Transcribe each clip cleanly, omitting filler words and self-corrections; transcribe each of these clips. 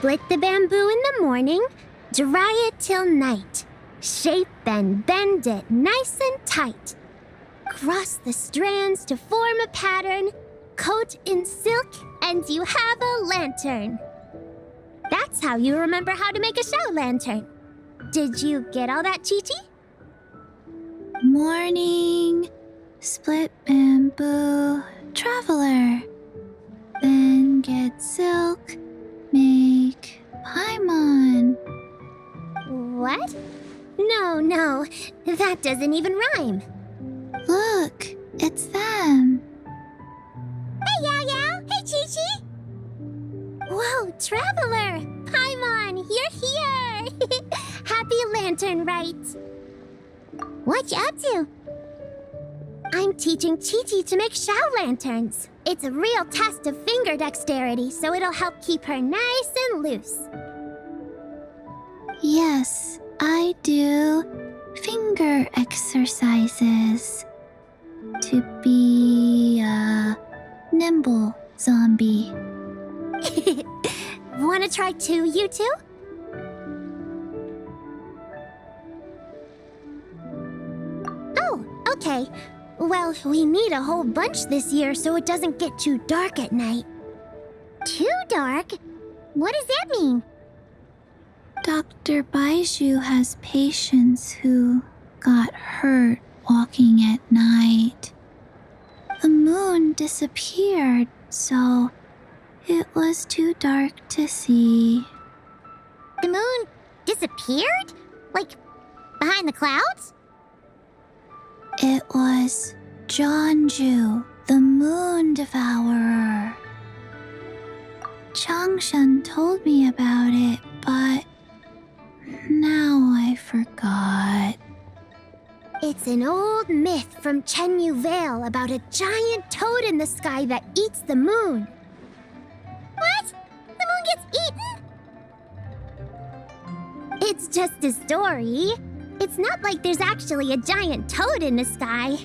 Split the bamboo in the morning, dry it till night. Shape and bend it nice and tight. Cross the strands to form a pattern, coat in silk, and you have a lantern. That's how you remember how to make a shout lantern. Did you get all that, Chi-Chi? Morning, split bamboo, traveler. Then get silk, make paimon. What? No, that doesn't even rhyme. Look, it's them. Hey, Yao Yao! Hey, Chi-Chi! Whoa, Traveler! Paimon, you're here! Happy Lantern Rite! What you up to? I'm teaching Chi-Chi to make Shao lanterns. It's a real test of finger dexterity, so it'll help keep her nice and loose. Yes, I do finger exercises to be a nimble zombie. Wanna try too, you two? Oh, okay. Well, we need a whole bunch this year so it doesn't get too dark at night. Too dark? What does that mean? Dr. Baiju has patients who got hurt walking at night. The moon disappeared, so it was too dark to see. The moon disappeared? Like, behind the clouds? It was Jeonju, the moon devourer. Changshan told me about it, but now I forgot. It's an old myth from Chenyu Vale about a giant toad in the sky that eats the moon. What? The moon gets eaten? It's just a story. It's not like there's actually a giant toad in the sky.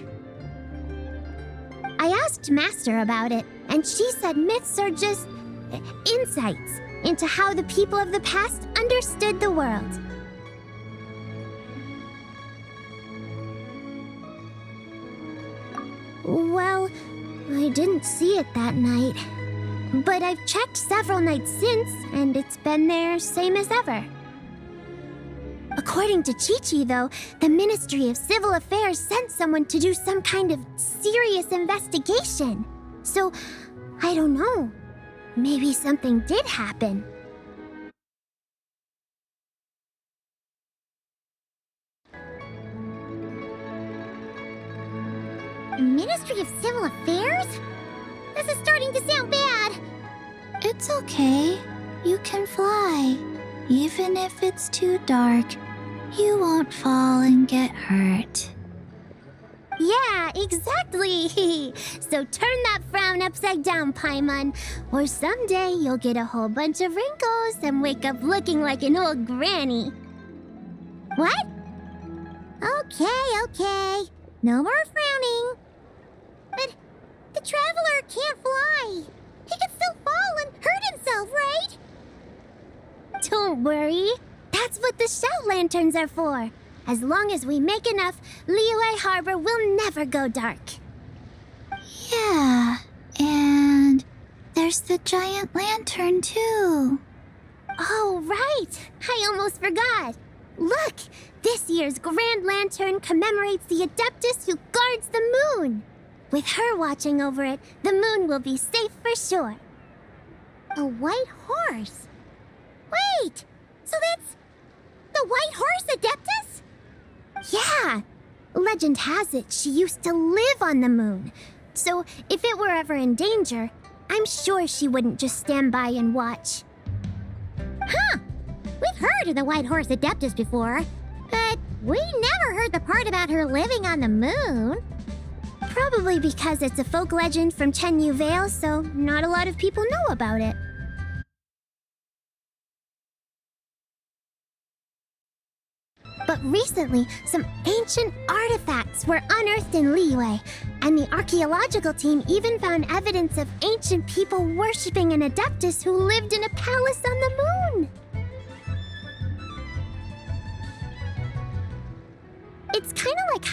I asked Master about it, and she said myths are just insights into how the people of the past understood the world. Well, I didn't see it that night. But I've checked several nights since, and it's been there same as ever. According to Chi-Chi, though, the Ministry of Civil Affairs sent someone to do some kind of serious investigation. So, I don't know. Maybe something did happen. The Ministry of Civil Affairs? This is starting to sound bad. It's okay. You can fly. Even if it's too dark, you won't fall and get hurt. Yeah, exactly. So turn that frown upside down, Paimon, or someday you'll get a whole bunch of wrinkles and wake up looking like an old granny. What? Okay. No more frowning. But the Traveler can't fly. He can still fall and hurt himself, right? Don't worry. That's what the shout lanterns are for. As long as we make enough, Liyue Harbor will never go dark. Yeah, and there's the giant lantern too. Oh, right. I almost forgot. Look, this year's Grand Lantern commemorates the Adeptus who guards the moon. With her watching over it, the moon will be safe for sure. A white horse? Wait, so that's the White Horse Adeptus? Yeah! Legend has it she used to live on the moon. So if it were ever in danger, I'm sure she wouldn't just stand by and watch. Huh! We've heard of the White Horse Adeptus before, but we never heard the part about her living on the moon. Probably because it's a folk legend from Chenyu Vale, so not a lot of people know about it. But recently, some ancient artifacts were unearthed in Liyue, and the archaeological team even found evidence of ancient people worshipping an Adeptus who lived in a palace on the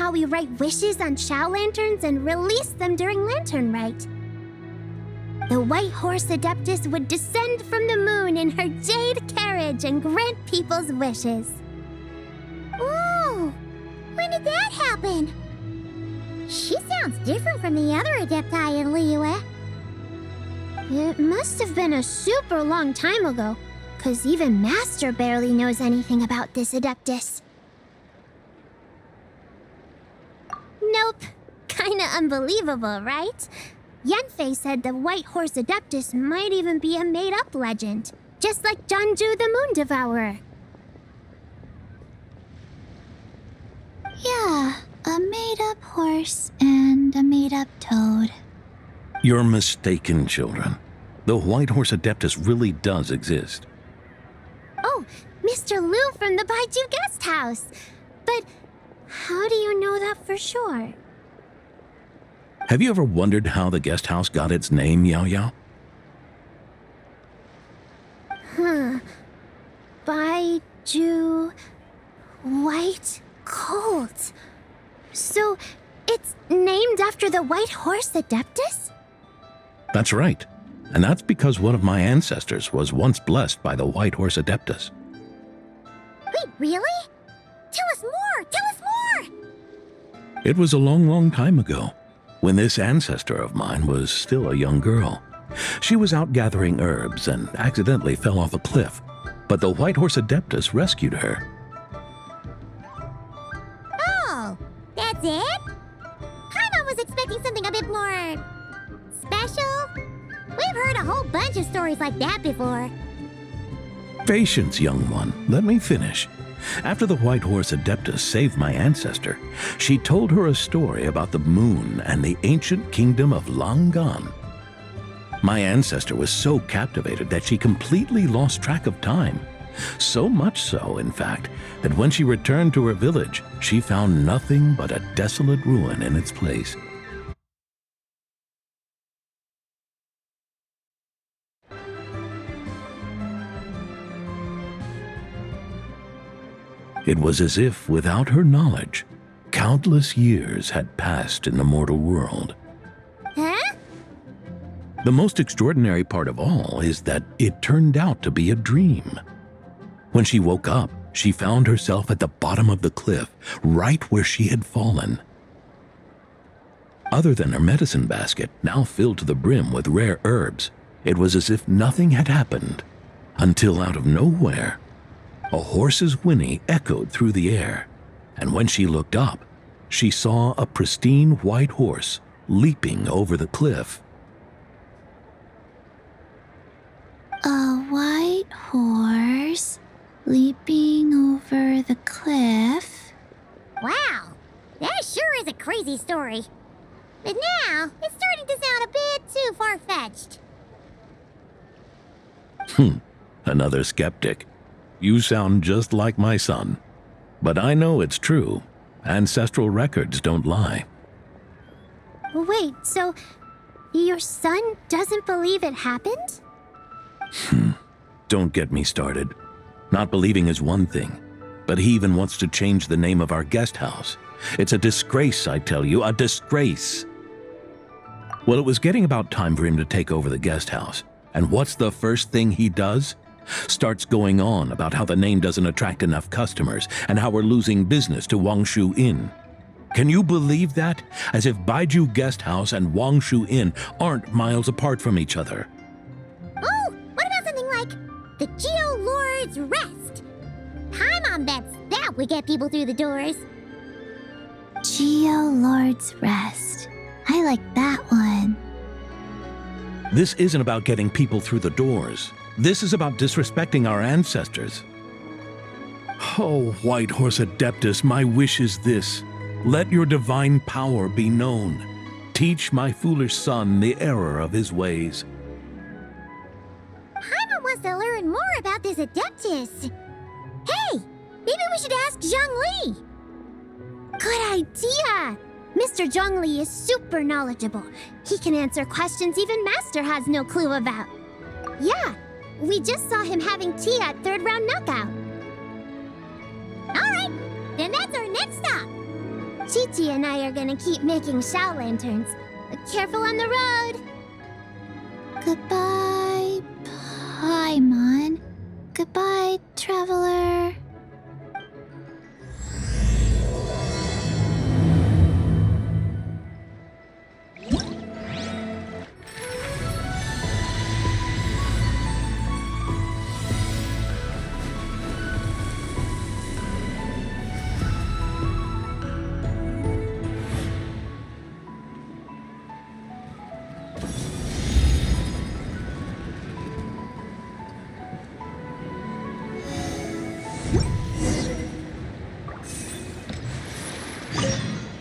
how we write wishes on Chow lanterns and release them during Lantern Rite. The White Horse Adeptus would descend from the moon in her jade carriage and grant people's wishes. Ooh, when did that happen? She sounds different from the other Adepti in Liyue. It must have been a super long time ago, 'cause even Master barely knows anything about this Adeptus. Nope. Kinda unbelievable, right? Yanfei said the White Horse Adeptus might even be a made-up legend, just like Janju the Moon Devourer. Yeah, a made-up horse and a made-up toad. You're mistaken, children. The White Horse Adeptus really does exist. Oh, Mr. Liu from the Baiju Guest House. But how do you know that for sure? Have you ever wondered how the guest house got its name, Yao Yao? Baiju White Colt. So it's named after the White Horse Adeptus? That's right. And that's because one of my ancestors was once blessed by the White Horse Adeptus. Wait, really? Tell us more! Tell us more! It was a long, long time ago, when this ancestor of mine was still a young girl. She was out gathering herbs and accidentally fell off a cliff, but the White Horse Adeptus rescued her. Oh, that's it? Paimon was expecting something a bit more special. We've heard a whole bunch of stories like that before. Patience, young one. Let me finish. After the White Horse Adeptus saved my ancestor, she told her a story about the moon and the ancient kingdom of Langan. My ancestor was so captivated that she completely lost track of time. So much so, in fact, that when she returned to her village, she found nothing but a desolate ruin in its place. It was as if, without her knowledge, countless years had passed in the mortal world. Huh? The most extraordinary part of all is that it turned out to be a dream. When she woke up, she found herself at the bottom of the cliff, right where she had fallen. Other than her medicine basket, now filled to the brim with rare herbs, it was as if nothing had happened, until out of nowhere, a horse's whinny echoed through the air, and when she looked up, she saw a pristine white horse leaping over the cliff. A white horse leaping over the cliff? Wow, that sure is a crazy story. But now, it's starting to sound a bit too far-fetched. Another skeptic. You sound just like my son. But I know it's true. Ancestral records don't lie. Wait, so your son doesn't believe it happened? Don't get me started. Not believing is one thing, but he even wants to change the name of our guest house. It's a disgrace, I tell you, a disgrace. Well, it was getting about time for him to take over the guest house. And what's the first thing he does? Starts going on about how the name doesn't attract enough customers and how we're losing business to Wangshu Inn. Can you believe that? As if Baiju Guest House and Wangshu Inn aren't miles apart from each other. Oh, what about something like the Geo Lord's Rest? Paimon bets that would get people through the doors. Geo Lord's Rest. I like that one. This isn't about getting people through the doors. This is about disrespecting our ancestors. Oh, White Horse Adeptus, my wish is this. Let your divine power be known. Teach my foolish son the error of his ways. Paimon wants to learn more about this Adeptus. Hey, maybe we should ask Zhang Li. Good idea! Mr. Zhongli is super knowledgeable. He can answer questions even Master has no clue about. Yeah, we just saw him having tea at third round knockout. All right, then that's our next stop. Chi-Chi and I are gonna keep making Shao lanterns. Careful on the road! Goodbye, Paimon. Goodbye, traveler.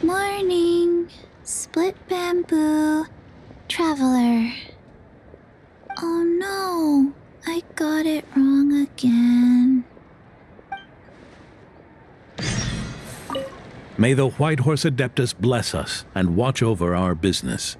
Morning, split bamboo, traveler. Oh no, I got it wrong again. May the White Horse Adeptus bless us and watch over our business.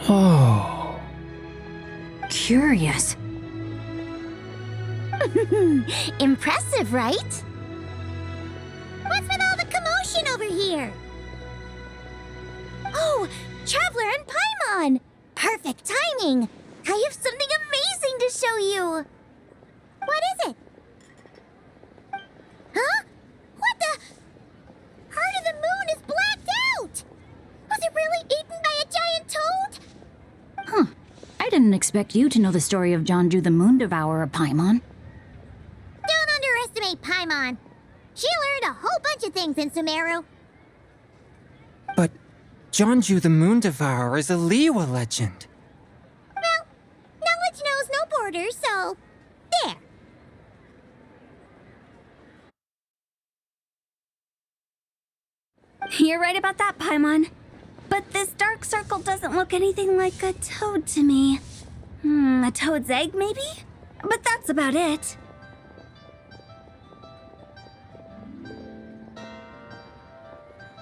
Oh. Curious. Impressive, right? What's with all the commotion over here? Oh, Traveler and Paimon! Perfect timing! I have something amazing to show you! What is it? Huh? What the? Heart of the Moon is blacked out! Was it really eaten by a giant toad? Huh. I didn't expect you to know the story of Jonju the Moon Devourer, Paimon. Don't underestimate Paimon. She learned a whole bunch of things in Sumeru. But Jonju the Moon Devourer is a Liyue legend. Well, knowledge knows no borders, so there. You're right about that, Paimon. But this dark circle doesn't look anything like a toad to me. A toad's egg, maybe? But that's about it.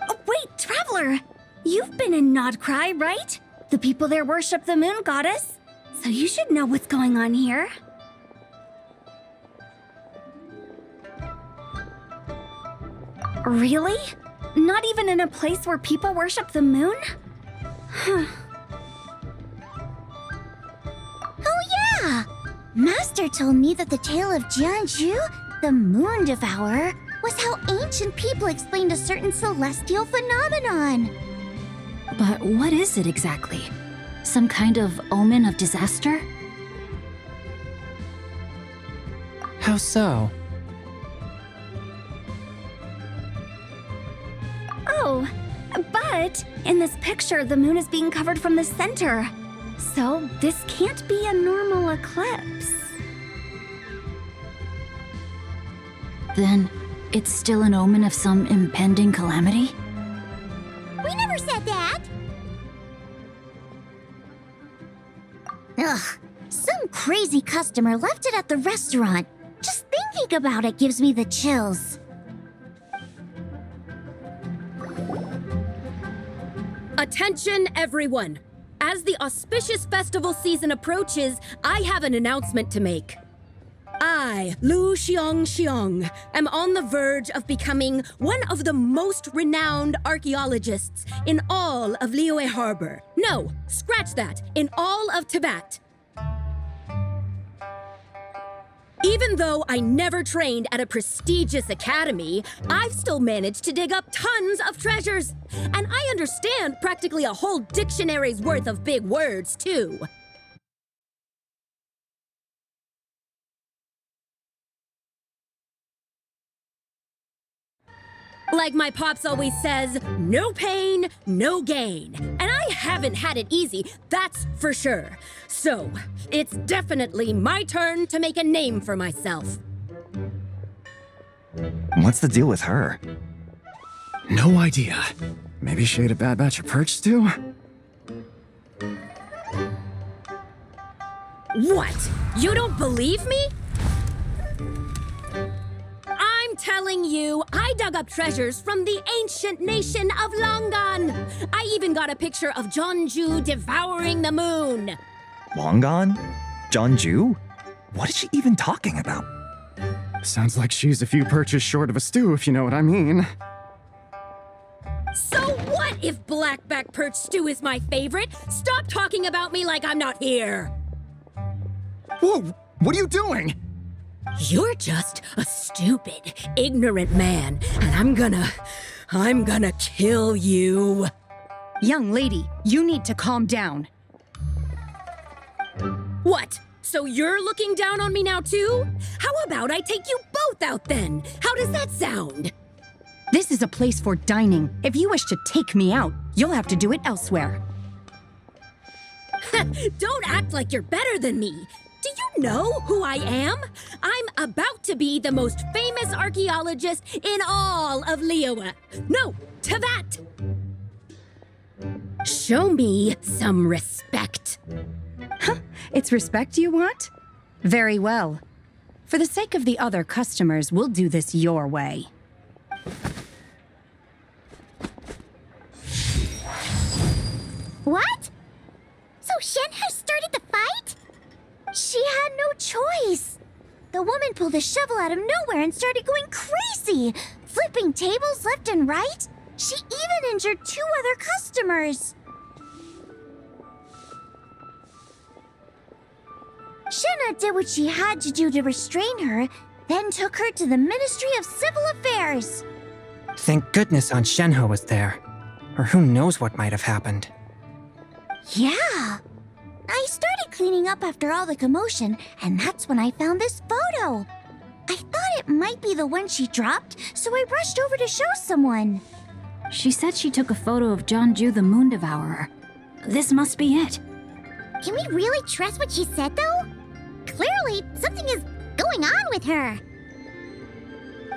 Oh, wait, Traveler! You've been in Nodcry, right? The people there worship the moon goddess. So you should know what's going on here. Really? Not even in a place where people worship the moon? Oh yeah! Master told me that the tale of Jianzhu, the Moon Devourer, was how ancient people explained a certain celestial phenomenon. But what is it exactly? Some kind of omen of disaster? How so? Oh, but in this picture, the moon is being covered from the center. So this can't be a normal eclipse. Then it's still an omen of some impending calamity? We never said that. Ugh, some crazy customer left it at the restaurant. Just thinking about it gives me the chills. Attention, everyone! As the auspicious festival season approaches, I have an announcement to make. I, Lu Xiong, am on the verge of becoming one of the most renowned archaeologists in all of Liyue Harbor. No, scratch that, in all of Tibet. Even though I never trained at a prestigious academy, I've still managed to dig up tons of treasures. And I understand practically a whole dictionary's worth of big words, too. Like my pops always says, no pain, no gain. And I haven't had it easy, that's for sure. So, it's definitely my turn to make a name for myself. What's the deal with her? No idea. Maybe she ate a bad batch of perch stew? What? You don't believe me? I'm telling you, I dug up treasures from the ancient nation of Longan. I even got a picture of Jeonju devouring the moon. Long gone? Jeonju? What is she even talking about? Sounds like she's a few perches short of a stew, if you know what I mean. So what if blackback perch stew is my favorite? Stop talking about me like I'm not here. Whoa! What are you doing? You're just a stupid, ignorant man, and I'm gonna kill you. Young lady, you need to calm down. What? So you're looking down on me now too? How about I take you both out then? How does that sound? This is a place for dining. If you wish to take me out, you'll have to do it elsewhere. Don't act like you're better than me. Do you know who I am? I'm about to be the most famous archaeologist in all of Liyue. No, Teyvat! Show me some respect. It's respect you want? Very well. For the sake of the other customers, we'll do this your way. What? So Shen has started the fight? She had no choice. The woman pulled a shovel out of nowhere and started going crazy, flipping tables left and right. She even injured 2 other customers. Shenna did what she had to do to restrain her, then took her to the Ministry of Civil Affairs. Thank goodness Aunt Shenhe was there. Or who knows what might have happened. Yeah. I started cleaning up after all the commotion, and that's when I found this photo. I thought it might be the one she dropped, so I rushed over to show someone. She said she took a photo of Jeonju the Moon Devourer. This must be it. Can we really trust what she said, though? Clearly, something is going on with her.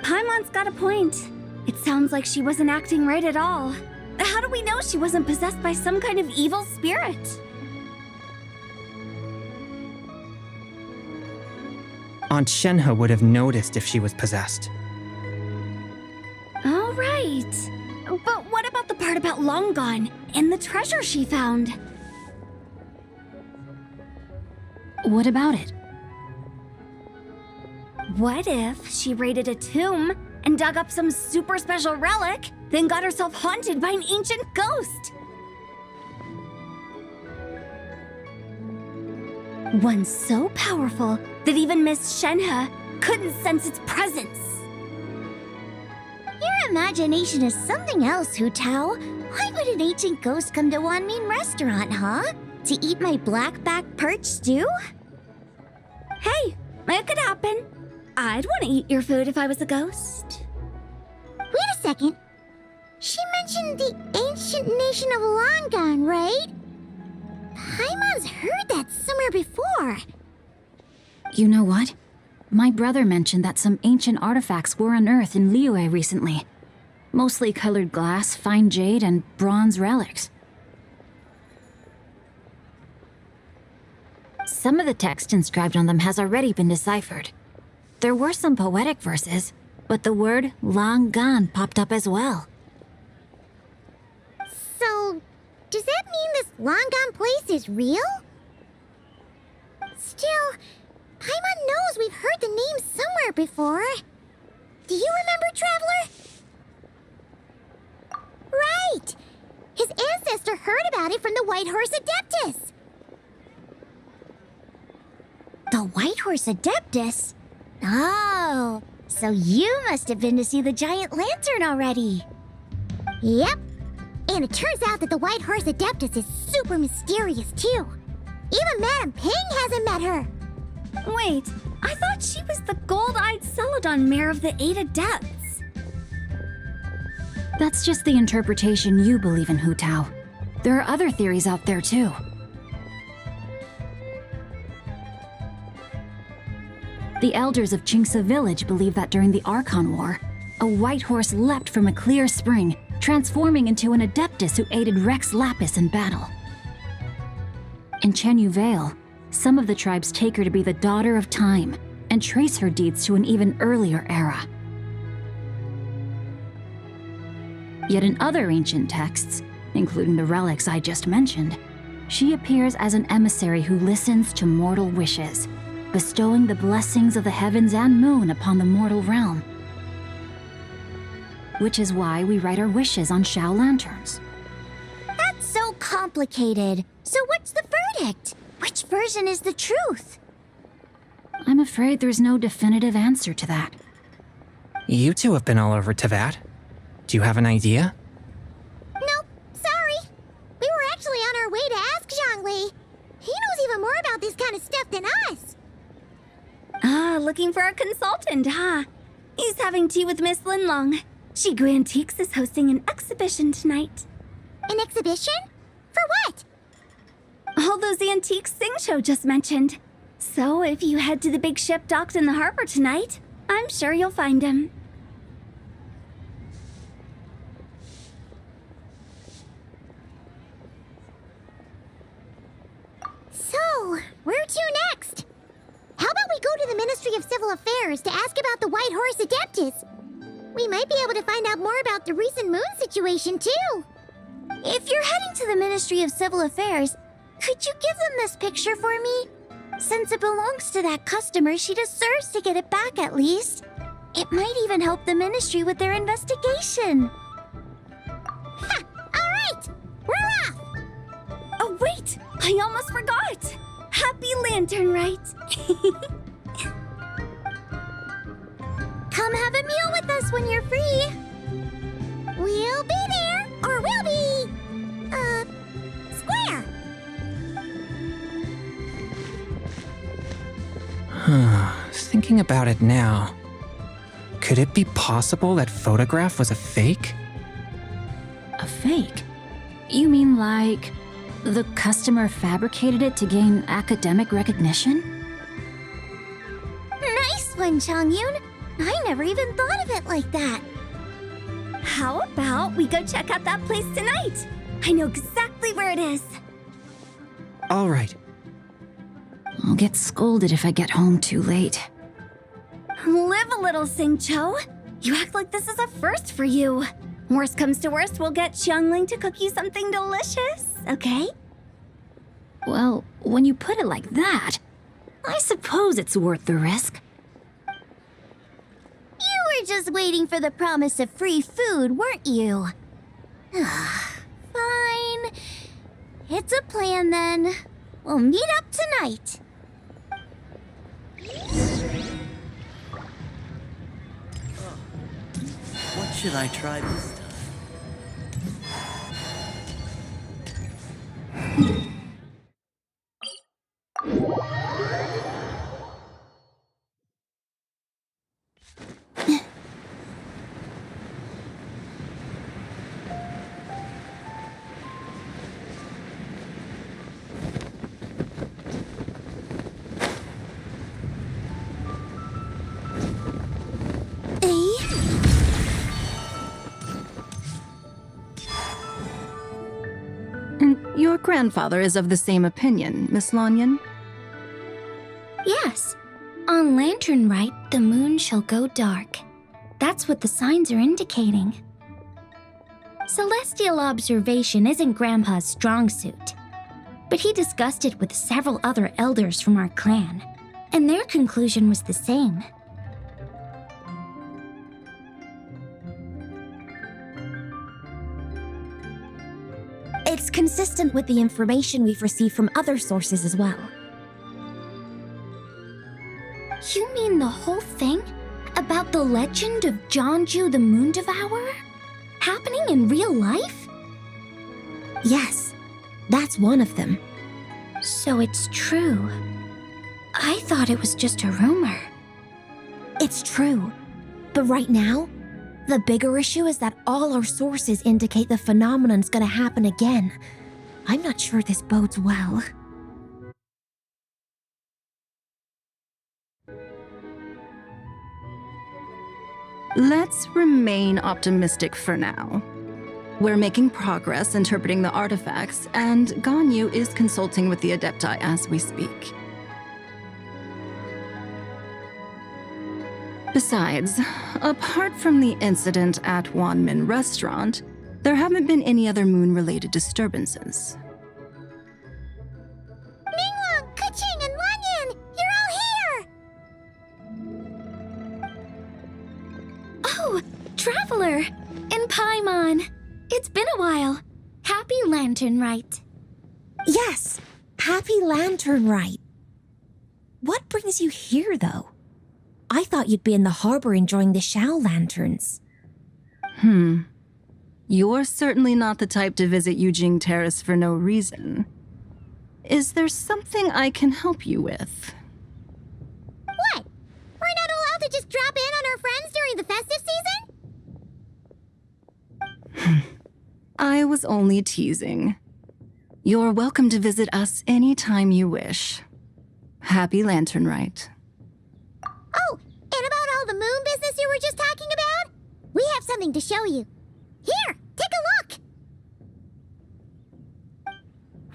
Paimon's got a point. It sounds like she wasn't acting right at all. How do we know she wasn't possessed by some kind of evil spirit? Aunt Shenhe would have noticed if she was possessed. All right. But what about the part about Long Gone and the treasure she found? What about it? What if she raided a tomb and dug up some super special relic, then got herself haunted by an ancient ghost? One so powerful that even Miss Shenhe couldn't sense its presence. Your imagination is something else, Hu Tao. Why would an ancient ghost come to Wanmin restaurant, huh? To eat my blackback perch stew? Hey, it could happen. I'd want to eat your food if I was a ghost. Wait a second. She mentioned the ancient nation of Longan, right? Paimon's heard that somewhere before. You know what? My brother mentioned that some ancient artifacts were unearthed in Liyue recently. Mostly colored glass, fine jade, and bronze relics. Some of the text inscribed on them has already been deciphered. There were some poetic verses, but the word long gone popped up as well. So, does that mean this Longan place is real? Still, Paimon knows we've heard the name somewhere before. Do you remember, Traveler? Right! His ancestor heard about it from the White Horse Adeptus. The White Horse Adeptus? Oh, so you must have been to see the giant lantern already. Yep. And it turns out that the White Horse Adeptus is super mysterious, too. Even Madame Ping hasn't met her. Wait, I thought she was the gold-eyed Celadon mare of the 8 Adepts. That's just the interpretation you believe in, Hu Tao. There are other theories out there, too. The elders of Qingce village believe that during the Archon War, a white horse leapt from a clear spring, transforming into an Adeptus who aided Rex Lapis in battle. In Chenyu Vale, some of the tribes take her to be the daughter of time and trace her deeds to an even earlier era. Yet in other ancient texts, including the relics I just mentioned, she appears as an emissary who listens to mortal wishes, bestowing the blessings of the heavens and moon upon the mortal realm. Which is why we write our wishes on Shao lanterns. That's so complicated. So what's the verdict? Which version is the truth? I'm afraid there's no definitive answer to that. You two have been all over Teyvat. Do you have an idea? Nope, sorry. We were actually on our way to ask Zhongli. He knows even more about this kind of stuff than us. Ah, looking for a consultant, huh? He's having tea with Miss Linlong. Shigu Antiques is hosting an exhibition tonight. An exhibition? For what? All those antiques Sing Show just mentioned. So if you head to the big ship docked in the harbor tonight, I'm sure you'll find him. So, where to next? How about we go to the Ministry of Civil Affairs to ask about the White Horse Adeptus? We might be able to find out more about the recent moon situation, too. If you're heading to the Ministry of Civil Affairs, could you give them this picture for me? Since it belongs to that customer, she deserves to get it back at least. It might even help the ministry with their investigation. Ha! All right! We're off! Oh, wait! I almost forgot! Happy Lantern Rite! Come have a meal with us when you're free! We'll be there, or we'll be... square! Thinking about it now, could it be possible that photograph was a fake? A fake? You mean like the customer fabricated it to gain academic recognition? Nice one, Changyun! I never even thought of it like that. How about we go check out that place tonight? I know exactly where it is. All right. I'll get scolded if I get home too late. Live a little, Sing-Cho. You act like this is a first for you. Worst comes to worst, we'll get Xiangling to cook you something delicious, okay? Well, when you put it like that, I suppose it's worth the risk. You were just waiting for the promise of free food, weren't you? Fine. It's a plan then. We'll meet up tonight. What should I try this time? Your grandfather is of the same opinion, Miss Lanyan? Yes. On Lantern Rite, the moon shall go dark. That's what the signs are indicating. Celestial observation isn't Grandpa's strong suit, but he discussed it with several other elders from our clan, and their conclusion was the same. It's consistent with the information we've received from other sources as well. You mean the whole thing? About the legend of Jeonju the Moon Devourer? Happening in real life? Yes, that's one of them. So it's true. I thought it was just a rumor. It's true. But right now, the bigger issue is that all our sources indicate the phenomenon's gonna happen again. I'm not sure this bodes well. Let's remain optimistic for now. We're making progress interpreting the artifacts, and Ganyu is consulting with the Adepti as we speak. Besides, apart from the incident at Wanmin Restaurant, there haven't been any other moon-related disturbances. Minglong, Kuching, and Lanyan! You're all here! Oh, Traveler! And Paimon! It's been a while. Happy Lantern Rite. Yes, happy Lantern Rite. What brings you here, though? I thought you'd be in the harbor enjoying the Shao lanterns. You're certainly not the type to visit Yujing Terrace for no reason. Is there something I can help you with? What? We're not allowed to just drop in on our friends during the festive season? I was only teasing. You're welcome to visit us anytime you wish. Happy Lantern Rite. Oh, and about all the moon business you were just talking about? We have something to show you. Here, take a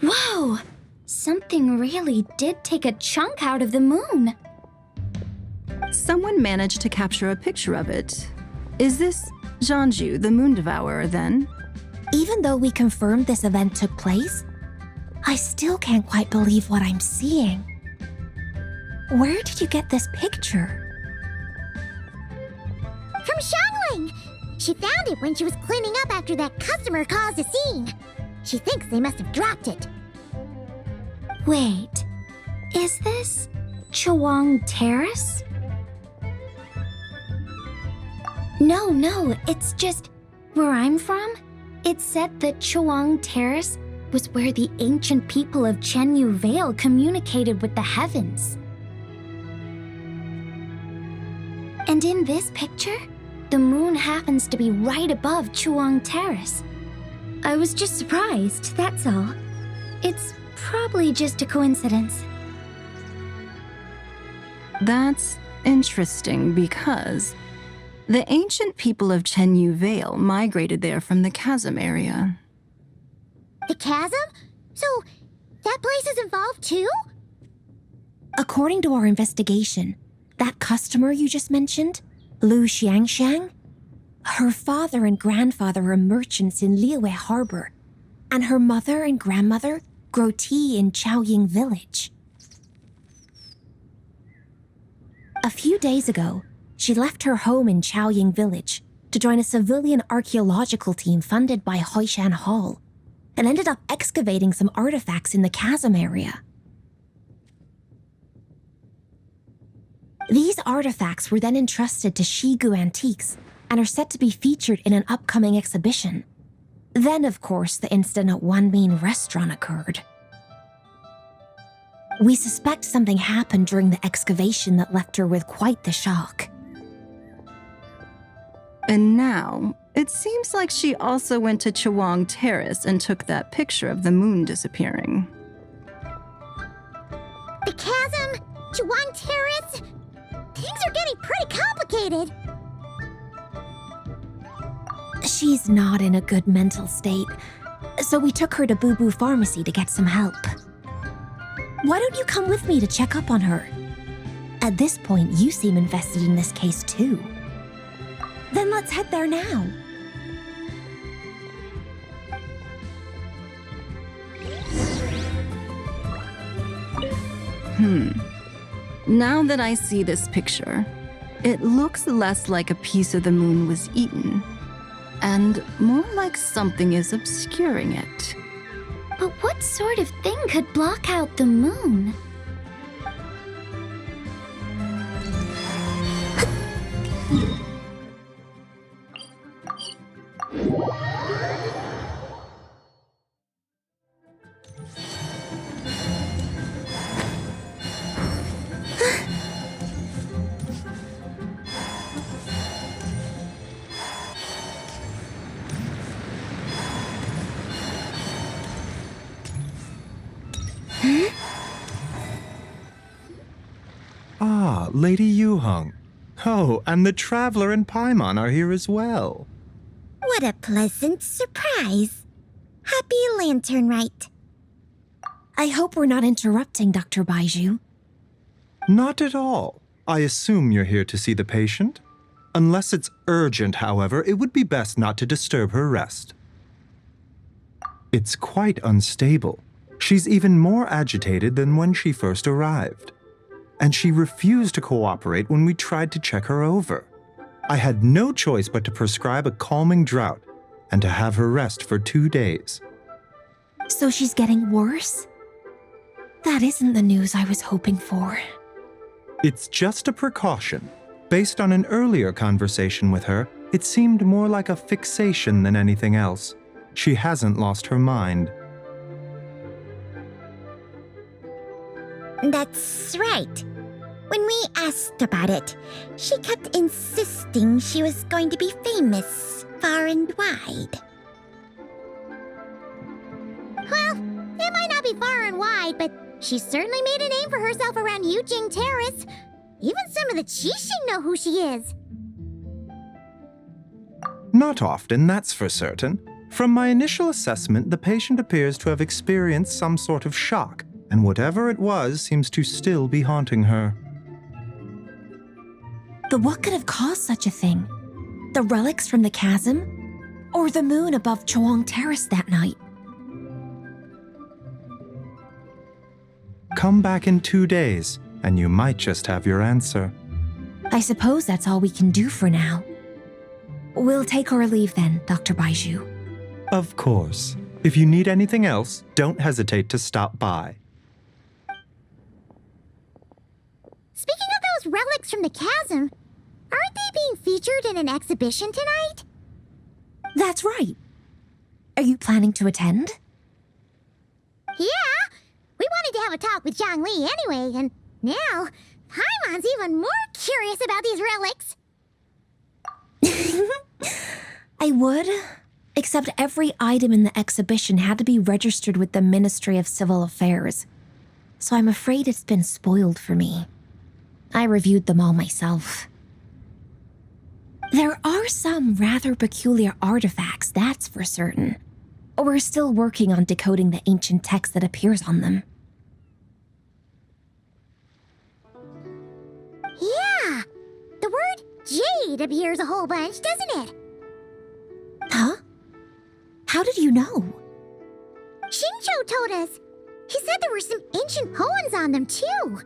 look! Whoa! Something really did take a chunk out of the moon. Someone managed to capture a picture of it. Is this Jeonju, the Moon Devourer, then? Even though we confirmed this event took place, I still can't quite believe what I'm seeing. Where did you get this picture? From Xiangling! She found it when she was cleaning up after that customer caused a scene. She thinks they must have dropped it. Wait, is this Chawang Terrace? No, it's just where I'm from. It said that Chawang Terrace was where the ancient people of Chenyu Vale communicated with the heavens. And in this picture, the moon happens to be right above Chawang Terrace. I was just surprised, that's all. It's probably just a coincidence. That's interesting because the ancient people of Chenyu Vale migrated there from the chasm area. The chasm? So, that place is involved too? According to our investigation, that customer you just mentioned, Lu Xiangxiang, her father and grandfather are merchants in Liyue Harbor, and her mother and grandmother grow tea in Chaoying Village. A few days ago, she left her home in Chaoying Village to join a civilian archaeological team funded by Hoishan Hall, and ended up excavating some artifacts in the chasm area. These artifacts were then entrusted to Shigu Antiques and are set to be featured in an upcoming exhibition. Then, of course, the incident at Wanmin Restaurant occurred. We suspect something happened during the excavation that left her with quite the shock. And now, it seems like she also went to Chawang Terrace and took that picture of the moon disappearing. The chasm? Chawang Terrace? Things are getting pretty complicated. She's not in a good mental state, so we took her to Boo Boo Pharmacy to get some help. Why don't you come with me to check up on her? At this point, you seem invested in this case too. Then let's head there now. Now that I see this picture, it looks less like a piece of the moon was eaten, and more like something is obscuring it. But what sort of thing could block out the moon? Ah, Lady Yuheng. Oh, and the Traveler and Paimon are here as well. What a pleasant surprise. Happy Lantern Rite. I hope we're not interrupting, Dr. Baiju. Not at all. I assume you're here to see the patient? Unless it's urgent, however, it would be best not to disturb her rest. It's quite unstable. She's even more agitated than when she first arrived. And she refused to cooperate when we tried to check her over. I had no choice but to prescribe a calming draught and to have her rest for 2 days. So she's getting worse? That isn't the news I was hoping for. It's just a precaution. Based on an earlier conversation with her, it seemed more like a fixation than anything else. She hasn't lost her mind. That's right. When we asked about it, she kept insisting she was going to be famous far and wide. Well, it might not be far and wide, but she certainly made a name for herself around Yujing Terrace. Even some of the Qixing know who she is. Not often, that's for certain. From my initial assessment, the patient appears to have experienced some sort of shock, and whatever it was seems to still be haunting her. But what could have caused such a thing? The relics from the chasm? Or the moon above Chuang Terrace that night? Come back in 2 days, and you might just have your answer. I suppose that's all we can do for now. We'll take our leave then, Dr. Baiju. Of course. If you need anything else, don't hesitate to stop by. Speaking of those relics from the chasm, aren't they being featured in an exhibition tonight? That's right. Are you planning to attend? Yeah, we wanted to have a talk with Zhang Li anyway, and now Paimon's even more curious about these relics. I would, except every item in the exhibition had to be registered with the Ministry of Civil Affairs, so I'm afraid it's been spoiled for me. I reviewed them all myself. There are some rather peculiar artifacts, that's for certain. We're still working on decoding the ancient text that appears on them. Yeah, the word jade appears a whole bunch, doesn't it? Huh? How did you know? Xingqiu told us. He said there were some ancient poems on them, too.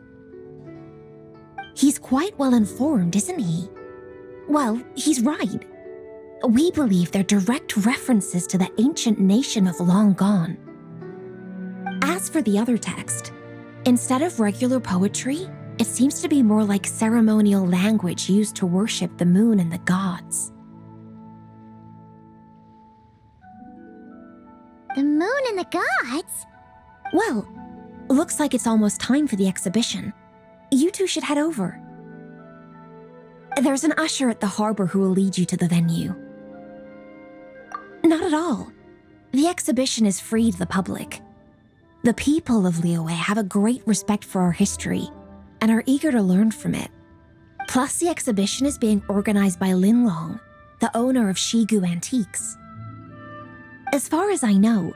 He's quite well informed, isn't he? Well, he's right. We believe they're direct references to the ancient nation of long gone. As for the other text, instead of regular poetry, it seems to be more like ceremonial language used to worship the moon and the gods. The moon and the gods? Well, looks like it's almost time for the exhibition. You two should head over. There's an usher at the harbor who will lead you to the venue. Not at all. The exhibition is free to the public. The people of Liyue have a great respect for our history and are eager to learn from it. Plus, the exhibition is being organized by Lin Long, the owner of Shigu Antiques. As far as I know,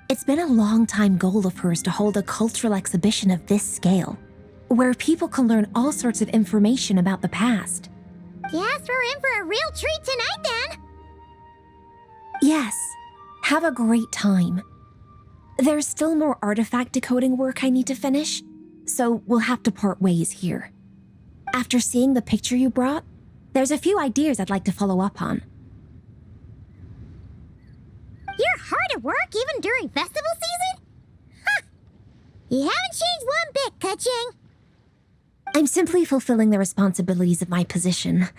it's been a long-time goal of hers to hold a cultural exhibition of this scale, where people can learn all sorts of information about the past. Guess we're in for a real treat tonight, then. Yes, have a great time. There's still more artifact decoding work I need to finish, so we'll have to part ways here. After seeing the picture you brought, there's a few ideas I'd like to follow up on. You're hard at work even during festival season? Huh! You haven't changed one bit, Keqing. I'm simply fulfilling the responsibilities of my position.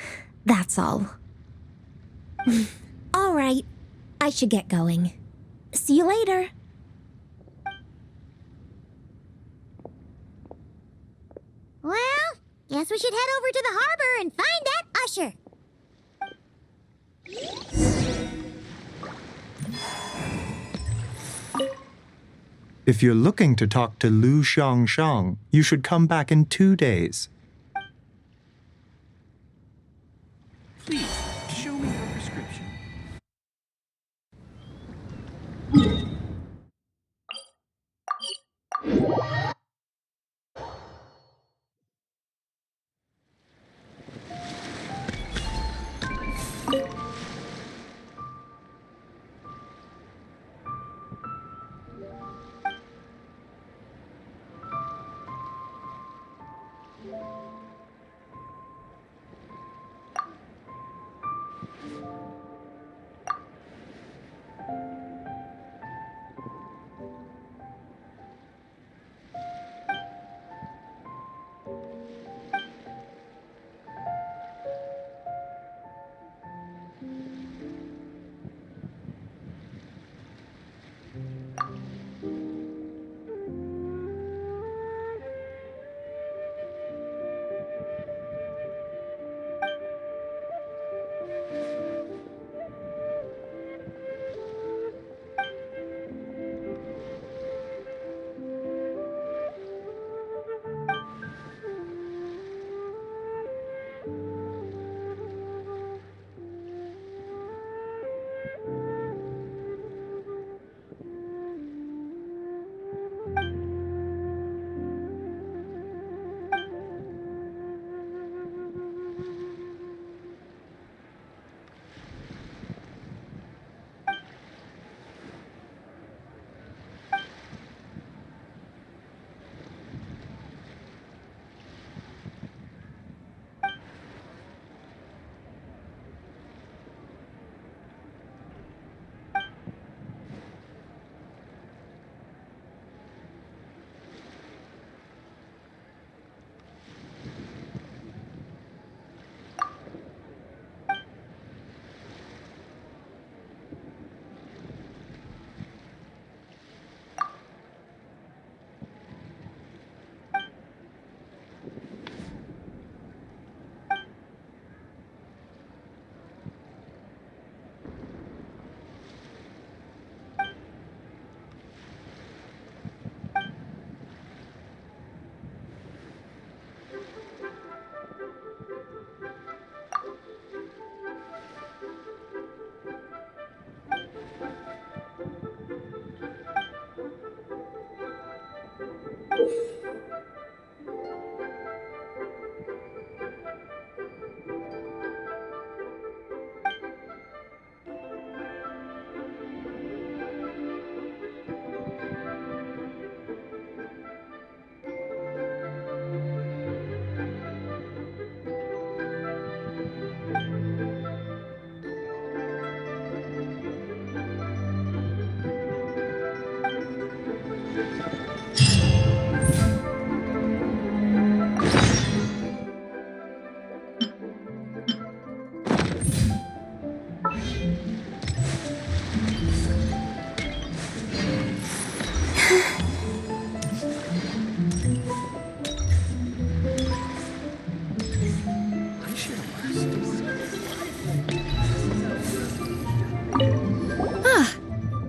That's all. All right, I should get going. See you later. Well, guess we should head over to the harbor and find that usher. If you're looking to talk to Lu Xiangshang, you should come back in 2 days. Please, show me your prescription.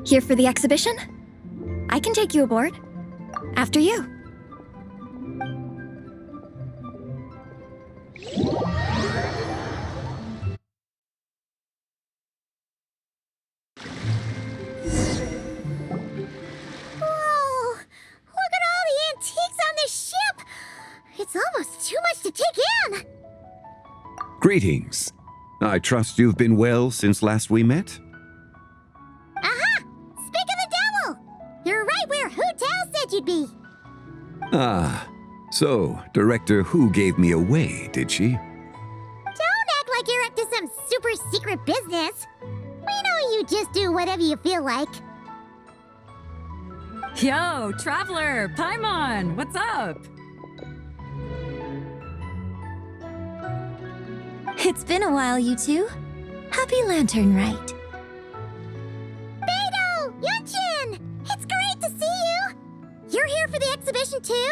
Here for the exhibition? I can take you aboard. After you. Whoa! Look at all the antiques on this ship! It's almost too much to take in! Greetings. I trust you've been well since last we met? Aha! Speak of the devil! You're right where Hu Tao said you'd be! Ah, so Director Hu gave me away, did she? Don't act like you're up to some super secret business! We know you just do whatever you feel like. Yo, Traveler! Paimon! What's up? It's been a while, you two. Happy Lantern Rite. Beidou! Yunchin! It's great to see you! You're here for the exhibition too?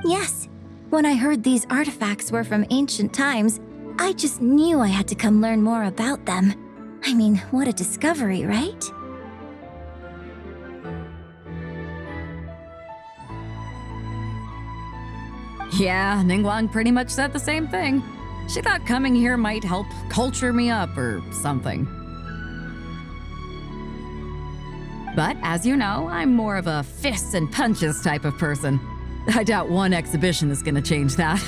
Yes. When I heard these artifacts were from ancient times, I just knew I had to come learn more about them. I mean, what a discovery, right? Yeah, Ningguang pretty much said the same thing. She thought coming here might help culture me up or something. But as you know, I'm more of a fists and punches type of person. I doubt one exhibition is gonna change that.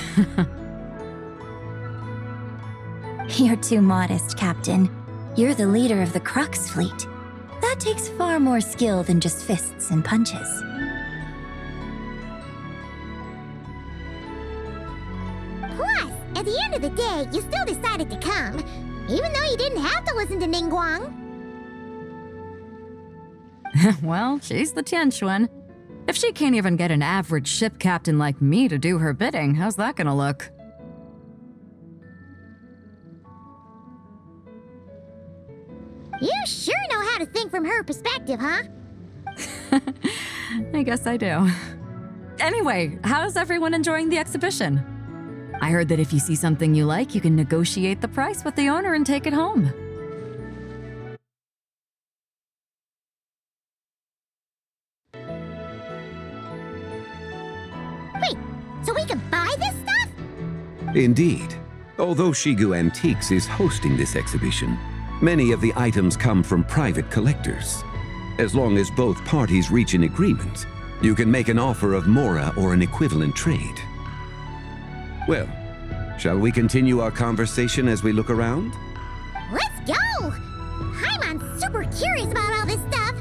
You're too modest, Captain. You're the leader of the Crux fleet. That takes far more skill than just fists and punches. Plus, at the end of the day, you still decided to come, even though you didn't have to listen to Ningguang. Well, she's the Tianquan. If she can't even get an average ship captain like me to do her bidding, how's that gonna look? You sure know how to think from her perspective, huh? I guess I do. Anyway, how's everyone enjoying the exhibition? I heard that if you see something you like, you can negotiate the price with the owner and take it home. Wait, so we can buy this stuff? Indeed. Although Shigu Antiques is hosting this exhibition, many of the items come from private collectors. As long as both parties reach an agreement, you can make an offer of mora or an equivalent trade. Well, shall we continue our conversation as we look around? Let's go! Paimon's super curious about all this stuff.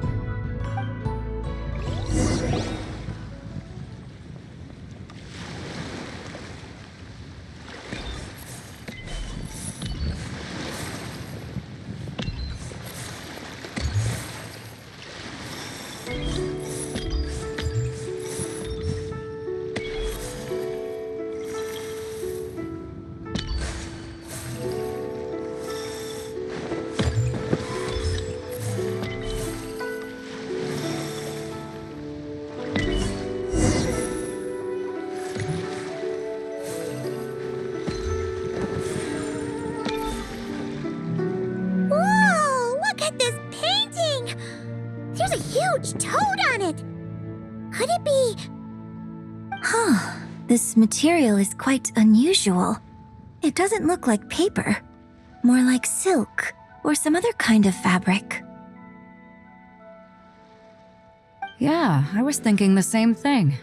Whoa! Look at this painting! There's a huge toad on it! Could it be... Huh. This material is quite unusual. It doesn't look like paper. More like silk or some other kind of fabric. Yeah, I was thinking the same thing.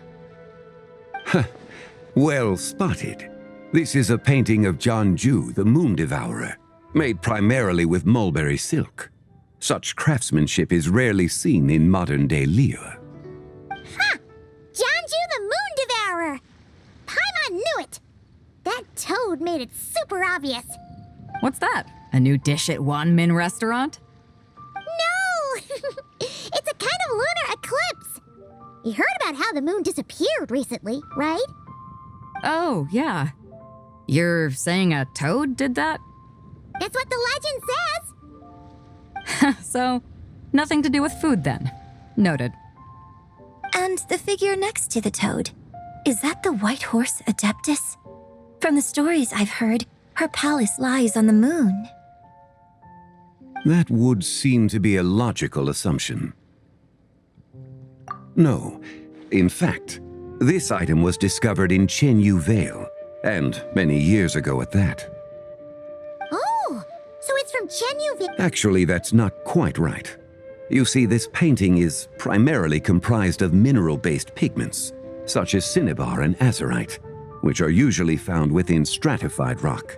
Well spotted. This is a painting of Jianju, the Moon Devourer, made primarily with mulberry silk. Such craftsmanship is rarely seen in modern-day Liyue. Ha! Jianju the Moon Devourer! Paimon knew it! That toad made it super obvious. What's that? A new dish at Wanmin restaurant? No! It's a kind of lunar eclipse. You heard about how the moon disappeared recently, right? Oh, yeah. You're saying a toad did that? That's what the legend says. So, nothing to do with food then. Noted. And the figure next to the toad. Is that the White Horse Adeptus? From the stories I've heard, her palace lies on the moon. That would seem to be a logical assumption. No. In fact, this item was discovered in Chenyu Vale, and many years ago at that. Oh, so it's from Chenyu. Actually, that's not quite right. You see, this painting is primarily comprised of mineral-based pigments, such as cinnabar and azurite, which are usually found within stratified rock.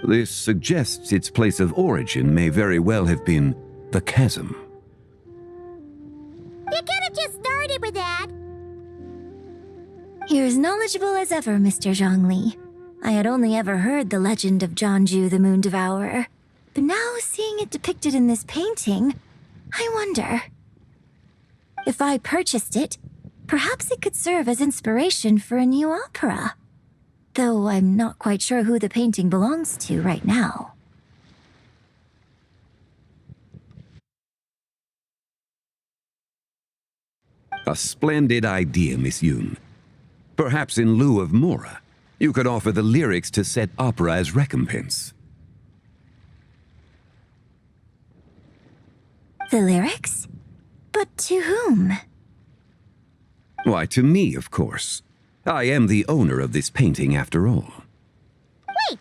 This suggests its place of origin may very well have been the chasm. You could have just started with that. You're as knowledgeable as ever, Mr. Zhongli. I had only ever heard the legend of Jianju the Moon Devourer, but now seeing it depicted in this painting, I wonder. If I purchased it, perhaps it could serve as inspiration for a new opera. Though I'm not quite sure who the painting belongs to right now. A splendid idea, Miss Yoon. Perhaps in lieu of Mora, you could offer the lyrics to said opera as recompense. The lyrics? But to whom? Why, to me, of course. I am the owner of this painting, after all. Wait,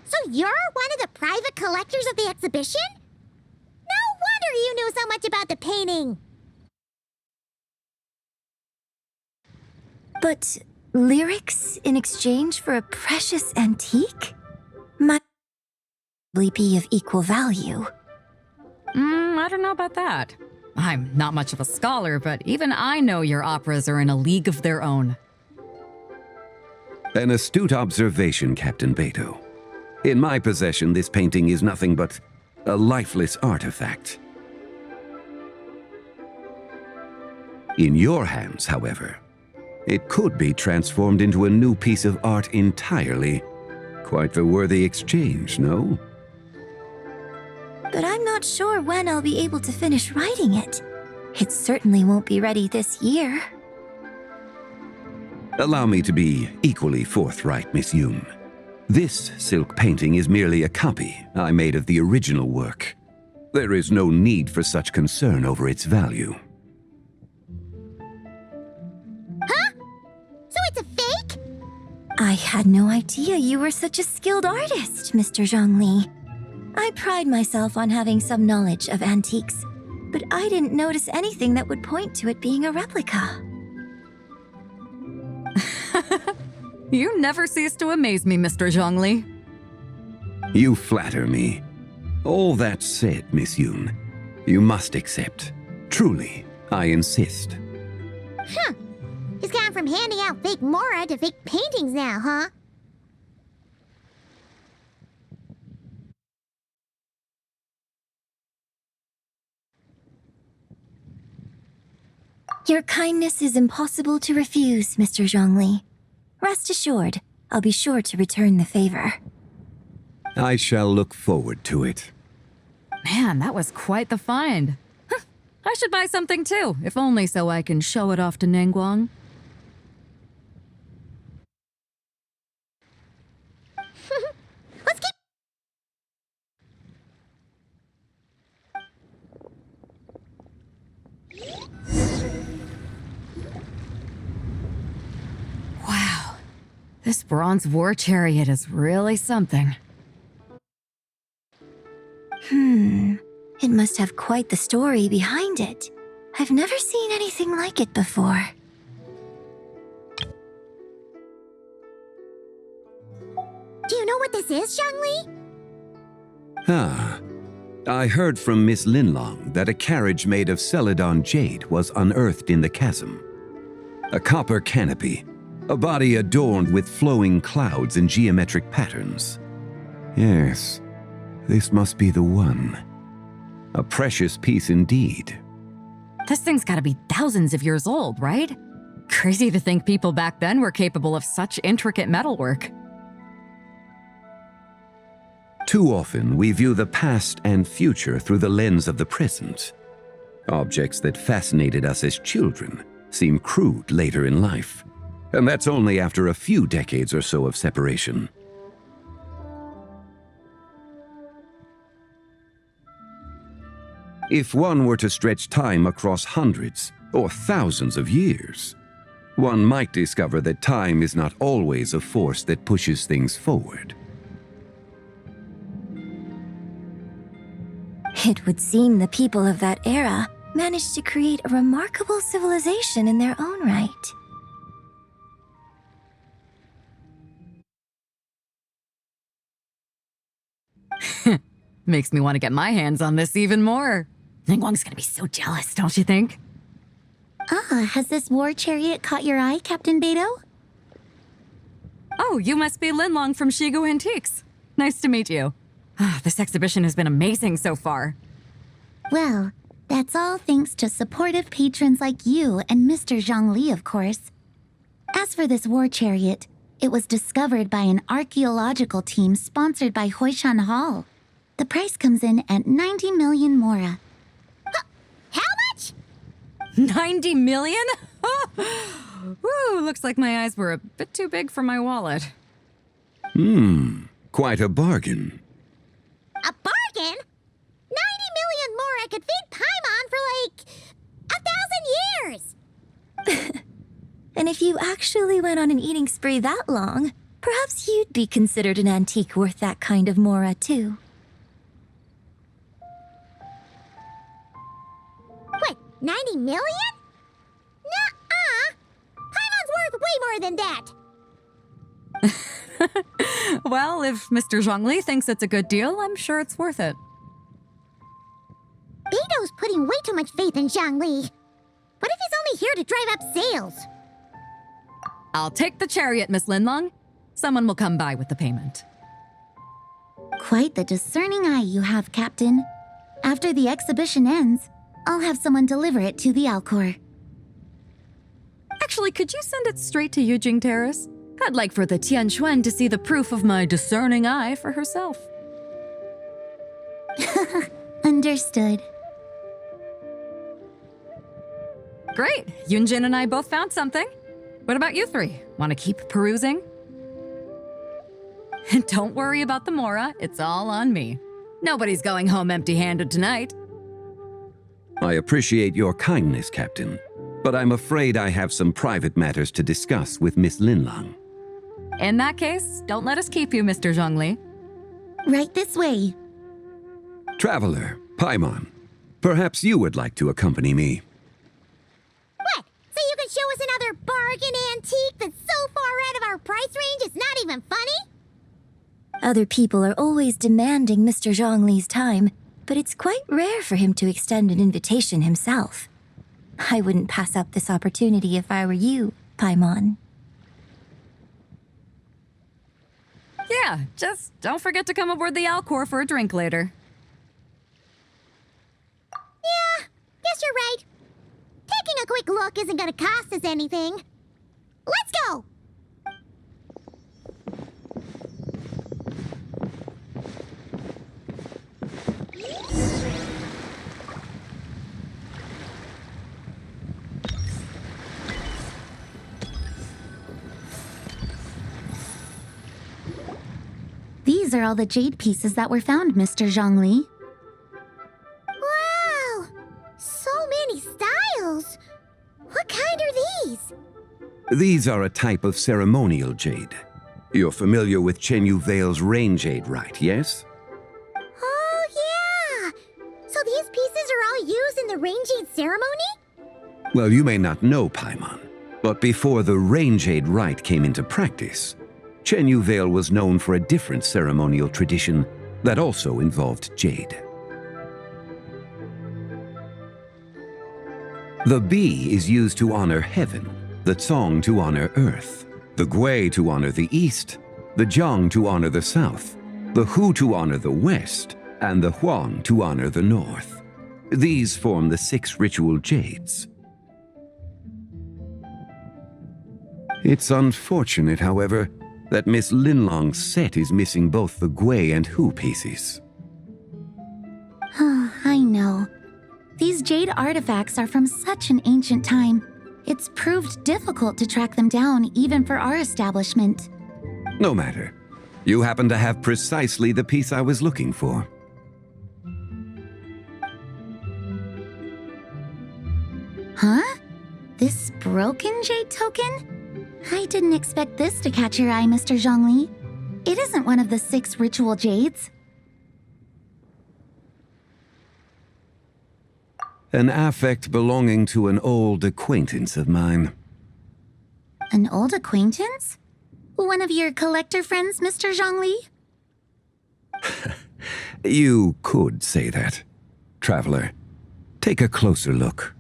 so you're one of the private collectors of the exhibition? No wonder you knew so much about the painting. But lyrics in exchange for a precious antique? Might be of equal value. I don't know about that. I'm not much of a scholar, but even I know your operas are in a league of their own. An astute observation, Captain Beto. In my possession, this painting is nothing but a lifeless artifact. In your hands, however, it could be transformed into a new piece of art entirely. Quite the worthy exchange, no? But I'm not sure when I'll be able to finish writing it. It certainly won't be ready this year. Allow me to be equally forthright, Miss Yoon. This silk painting is merely a copy I made of the original work. There is no need for such concern over its value. Huh? So it's a fake? I had no idea you were such a skilled artist, Mr. Zhongli. I pride myself on having some knowledge of antiques, but I didn't notice anything that would point to it being a replica. You never cease to amaze me, Mr. Zhongli. You flatter me. All that said, Miss Yoon, you must accept. Truly, I insist. Huh. He's gone from handing out fake Mora to fake paintings now, huh? Your kindness is impossible to refuse, Mr. Zhongli. Rest assured, I'll be sure to return the favor. I shall look forward to it. Man, that was quite the find. Huh, I should buy something too, if only so I can show it off to Nangguang. Let's keep... Wow, this bronze war chariot is really something. It must have quite the story behind it. I've never seen anything like it before. Do you know what this is, Zhongli? Ah, I heard from Miss Linlong that a carriage made of Celadon jade was unearthed in the chasm. A copper canopy, a body adorned with flowing clouds and geometric patterns. Yes, this must be the one. A precious piece indeed. This thing's gotta be thousands of years old, right? Crazy to think people back then were capable of such intricate metalwork. Too often, we view the past and future through the lens of the present. Objects that fascinated us as children seem crude later in life. And that's only after a few decades or so of separation. If one were to stretch time across hundreds or thousands of years, one might discover that time is not always a force that pushes things forward. It would seem the people of that era managed to create a remarkable civilization in their own right. Makes me want to get my hands on this even more. Ningguang's gonna be so jealous, don't you think? Has this war chariot caught your eye, Captain Beto? Oh, you must be Linlong from Shigu Antiques. Nice to meet you. This exhibition has been amazing so far. Well, that's all thanks to supportive patrons like you and Mr. Zhongli, of course. As for this war chariot, It was discovered by an archaeological team sponsored by Hoishan Hall. The price comes in at 90 million mora. How much? 90 million? Woo, looks like my eyes were a bit too big for my wallet. Quite a bargain. A bargain? 90 million more I could feed Paimon for like 1,000 years! And if you actually went on an eating spree that long, perhaps you'd be considered an antique worth that kind of mora, too. What, 90 million? Nuh-uh! Paimon's worth way more than that! Well, if Mr. Zhongli thinks it's a good deal, I'm sure it's worth it. Beto's putting way too much faith in Zhongli. What if he's only here to drive up sales? I'll take the chariot, Miss Linlong. Someone will come by with the payment. Quite the discerning eye you have, Captain. After the exhibition ends, I'll have someone deliver it to the Alcor. Actually, could you send it straight to Yujing Terrace? I'd like for the Tianquan to see the proof of my discerning eye for herself. Understood. Great! Yunjin and I both found something. What about you three? Want to keep perusing? Don't worry about the mora, it's all on me. Nobody's going home empty-handed tonight. I appreciate your kindness, Captain, but I'm afraid I have some private matters to discuss with Miss Linlang. In that case, don't let us keep you, Mr. Zhongli. Right this way. Traveler, Paimon, perhaps you would like to accompany me. What? So you can show us another bargain antique that's so far out of our price range it's not even funny? Other people are always demanding Mr. Zhongli's time, but it's quite rare for him to extend an invitation himself. I wouldn't pass up this opportunity if I were you, Paimon. Yeah, just don't forget to come aboard the Alcor for a drink later. Yeah, guess you're right. Taking a quick look isn't gonna cost us anything. Let's go! These are all the jade pieces that were found, Mr. Zhongli. Wow! So many styles! What kind are these? These are a type of ceremonial jade. You're familiar with Chenyu Vale's rain jade, right, yes? Oh, yeah! So these pieces are all used in the rain jade ceremony? Well, you may not know, Paimon, but before the rain jade rite came into practice, Chenyu Vale was known for a different ceremonial tradition that also involved jade. The Bi is used to honor heaven, the Cong to honor earth, the Gui to honor the east, the Jiang to honor the south, the Hu to honor the west, and the Huang to honor the north. These form the 6 ritual jades. It's unfortunate, however, that Miss Linlong's set is missing both the Gui and Hu pieces. I know. These jade artifacts are from such an ancient time. It's proved difficult to track them down even for our establishment. No matter. You happen to have precisely the piece I was looking for. Huh? This broken jade token? I didn't expect this to catch your eye, Mr. Zhongli. It isn't one of the 6 ritual jades. An affect belonging to an old acquaintance of mine. An old acquaintance? One of your collector friends, Mr. Zhongli? You could say that. Traveler, take a closer look.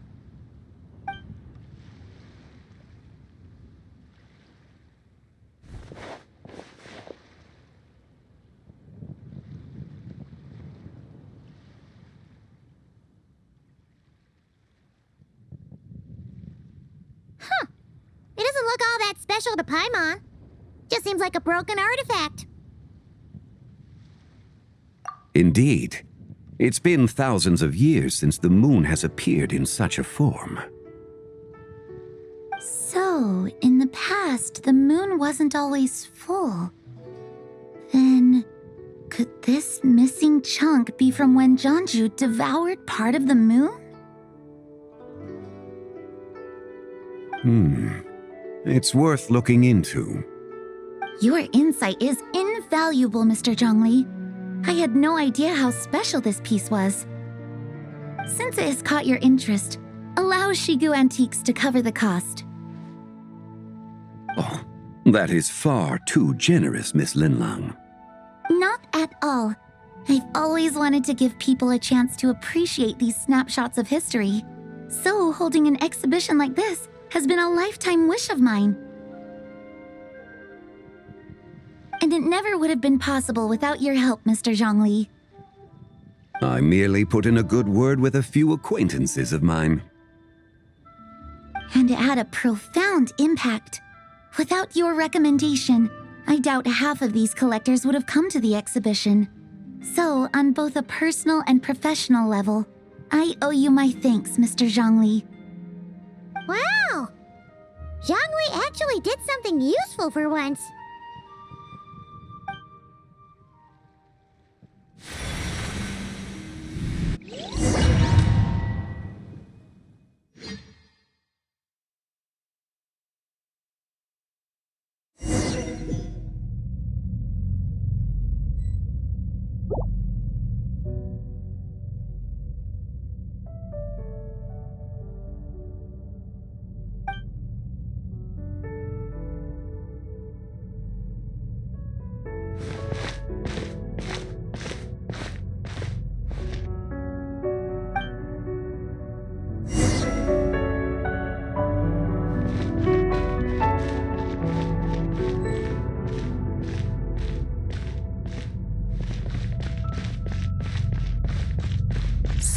It doesn't look all that special to Paimon. Just just seems like a broken artifact. Indeed. It's been thousands of years since the moon has appeared in such a form. So, in the past, the moon wasn't always full. Then, could this missing chunk be from when Jeonju devoured part of the moon? It's worth looking into. Your insight is invaluable, Mr. Zhongli. I had no idea how special this piece was. Since it has caught your interest, allow Shigu Antiques to cover the cost. Oh, that is far too generous, Miss Linlang. Not at all. I've always wanted to give people a chance to appreciate these snapshots of history. So holding an exhibition like this has been a lifetime wish of mine. And it never would have been possible without your help, Mr. Zhongli. I merely put in a good word with a few acquaintances of mine. And it had a profound impact. Without your recommendation, I doubt half of these collectors would have come to the exhibition. So, on both a personal and professional level, I owe you my thanks, Mr. Zhongli. Wow! Zhongli actually did something useful for once.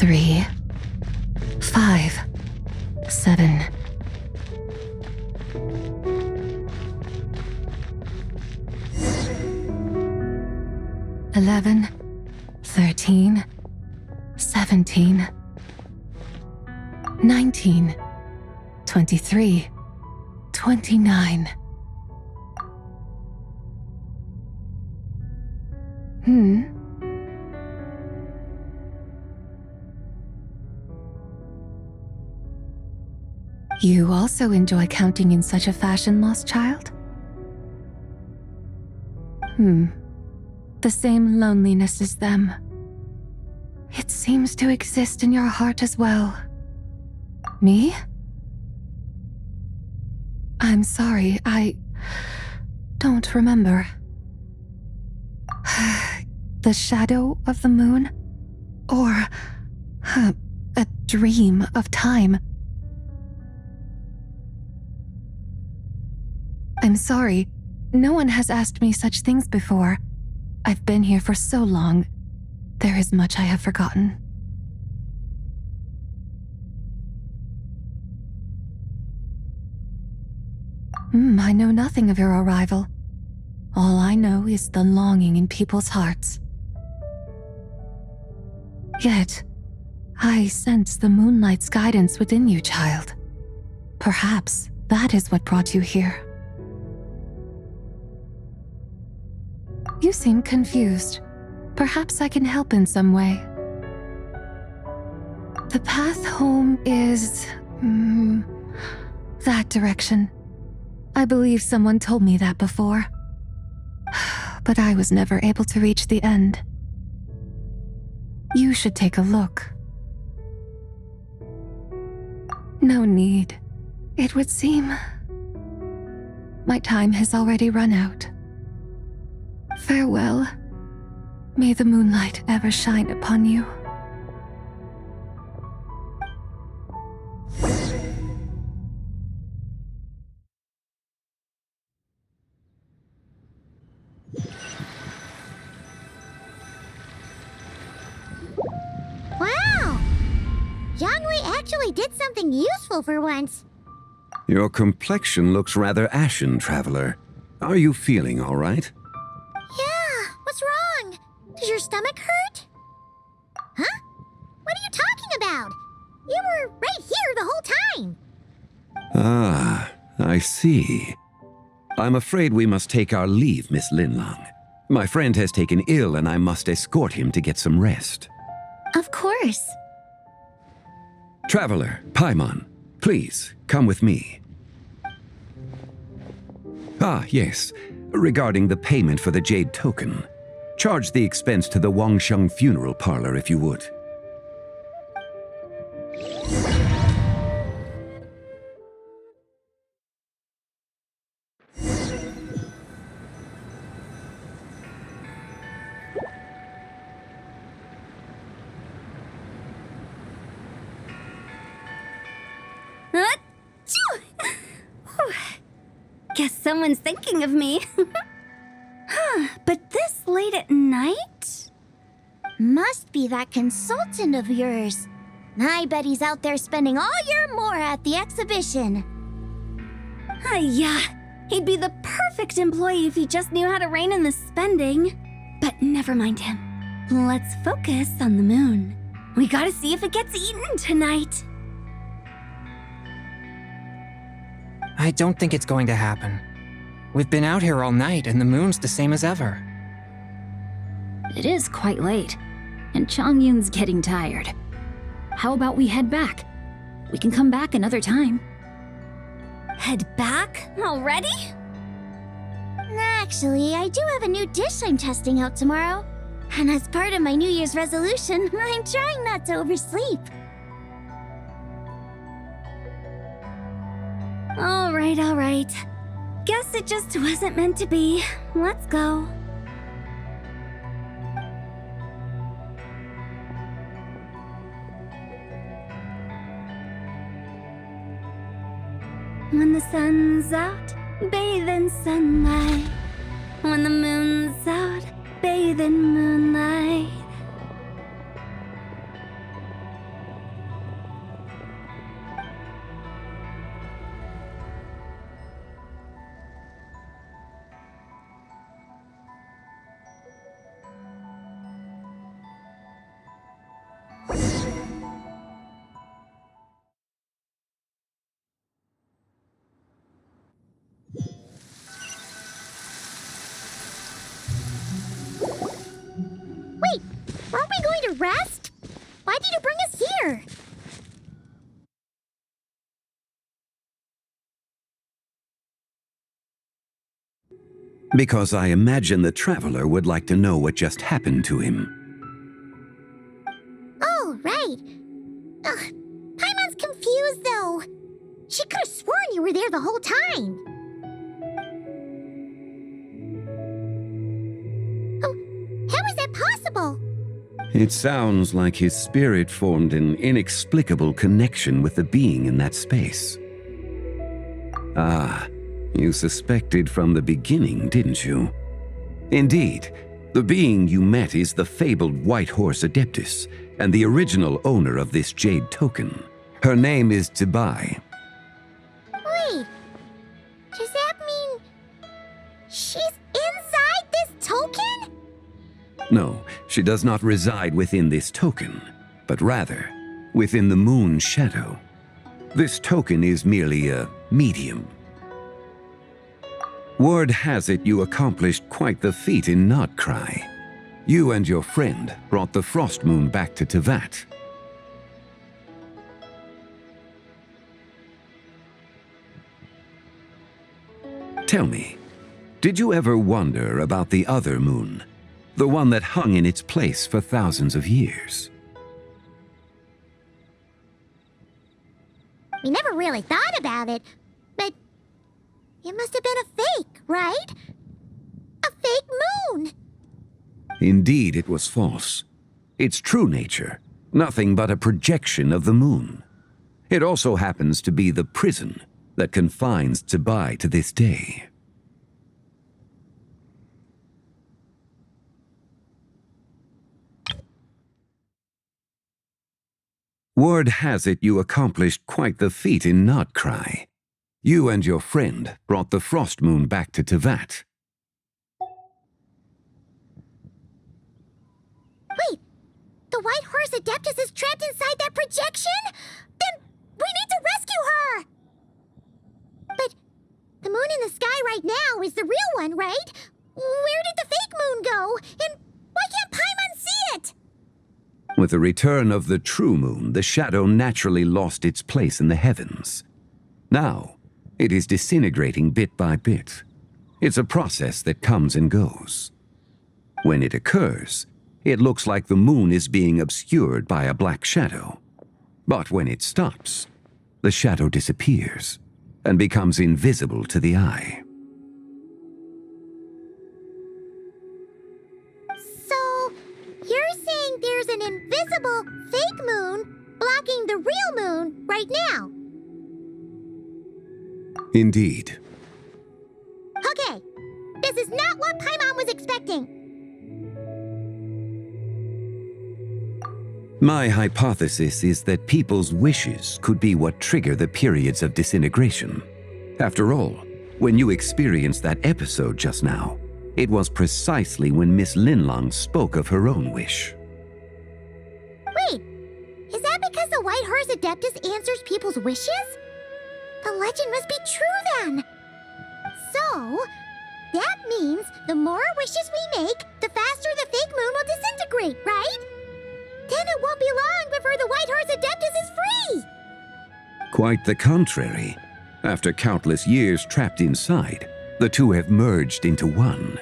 Three, 5, 7. $11, 13, 17, 19, 23, 29. You also enjoy counting in such a fashion, lost child? The same loneliness as them. It seems to exist in your heart as well. Me? I'm sorry, I don't remember. The shadow of the moon? Or a dream of time? I'm sorry. No one has asked me such things before. I've been here for so long. There is much I have forgotten. I know nothing of your arrival. All I know is the longing in people's hearts. Yet, I sense the moonlight's guidance within you, child. Perhaps that is what brought you here. You seem confused. Perhaps I can help in some way. The path home is... that direction. I believe someone told me that before. But I was never able to reach the end. You should take a look. No need. It would seem... my time has already run out. Farewell. May the moonlight ever shine upon you. Wow! Zhongli actually did something useful for once. Your complexion looks rather ashen, traveler. Are you feeling all right? Yeah, what's wrong? Does your stomach hurt? Huh? What are you talking about? You were right here the whole time. Ah, I see. I'm afraid we must take our leave, Miss Linlong. My friend has taken ill and I must escort him to get some rest. Of course. Traveler, Paimon, please, come with me. Ah, yes. Regarding the payment for the jade token. Charge the expense to the Wangsheng funeral parlor if you would. Guess someone's thinking of me. But this late at night? Must be that consultant of yours. I bet he's out there spending all year more at the exhibition. Yeah, he'd be the perfect employee if he just knew how to rein in the spending. But never mind him. Let's focus on the moon. We gotta see if it gets eaten tonight. I don't think it's going to happen. We've been out here all night and the moon's the same as ever. It is quite late, and Chongyun's getting tired. How about we head back? We can come back another time. Head back? Already? Actually, I do have a new dish I'm testing out tomorrow. And as part of my New Year's resolution, I'm trying not to oversleep. All right. Guess it just wasn't meant to be. Let's go. When the sun's out, bathe in sunlight. When the moon's out, bathe in moonlight. Wait, aren't we going to rest? Why did you bring us here? Because I imagine the traveler would like to know what just happened to him. Oh, right. Ugh, Paimon's confused, though. She could have sworn you were there the whole time. Oh, how is that possible? It sounds like his spirit formed an inexplicable connection with the being in that space. Ah, you suspected from the beginning, didn't you? Indeed, the being you met is the fabled White Horse Adeptus, and the original owner of this jade token. Her name is Tibai. Wait, does that mean she's inside this token? No, she does not reside within this token, but rather within the moon's shadow. This token is merely a medium. Word has it you accomplished quite the feat in Notcry. You and your friend brought the Frost Moon back to Tevat. Tell me, did you ever wonder about the other moon? The one that hung in its place for thousands of years? We never really thought about it, but it must have been a fake, right? A fake moon! Indeed, it was false. Its true nature, nothing but a projection of the moon. It also happens to be the prison that confines Tibai to this day. Word has it you accomplished quite the feat in Notcry. You and your friend brought the Frost Moon back to Tevat. Wait, the White Horse Adeptus is trapped inside that projection? Then we need to rescue her! But the moon in the sky right now is the real one, right? Where did the fake moon go? And why can't Paimon see it? With the return of the true moon, the shadow naturally lost its place in the heavens. Now, it is disintegrating bit by bit. It's a process that comes and goes. When it occurs, it looks like the moon is being obscured by a black shadow. But when it stops, the shadow disappears and becomes invisible to the eye. So, you're saying there's an invisible fake moon blocking the real moon right now? Indeed. Okay, this is not what Paimon was expecting. My hypothesis is that people's wishes could be what trigger the periods of disintegration. After all, when you experienced that episode just now, it was precisely when Miss Linlong spoke of her own wish. Wait, is that because the White Horse Adeptus answers people's wishes? The legend must be true then. So, that means the more wishes we make, the faster the fake moon will disintegrate, right? Then it won't be long before the White Horse Adeptus is free! Quite the contrary. After countless years trapped inside, the two have merged into one.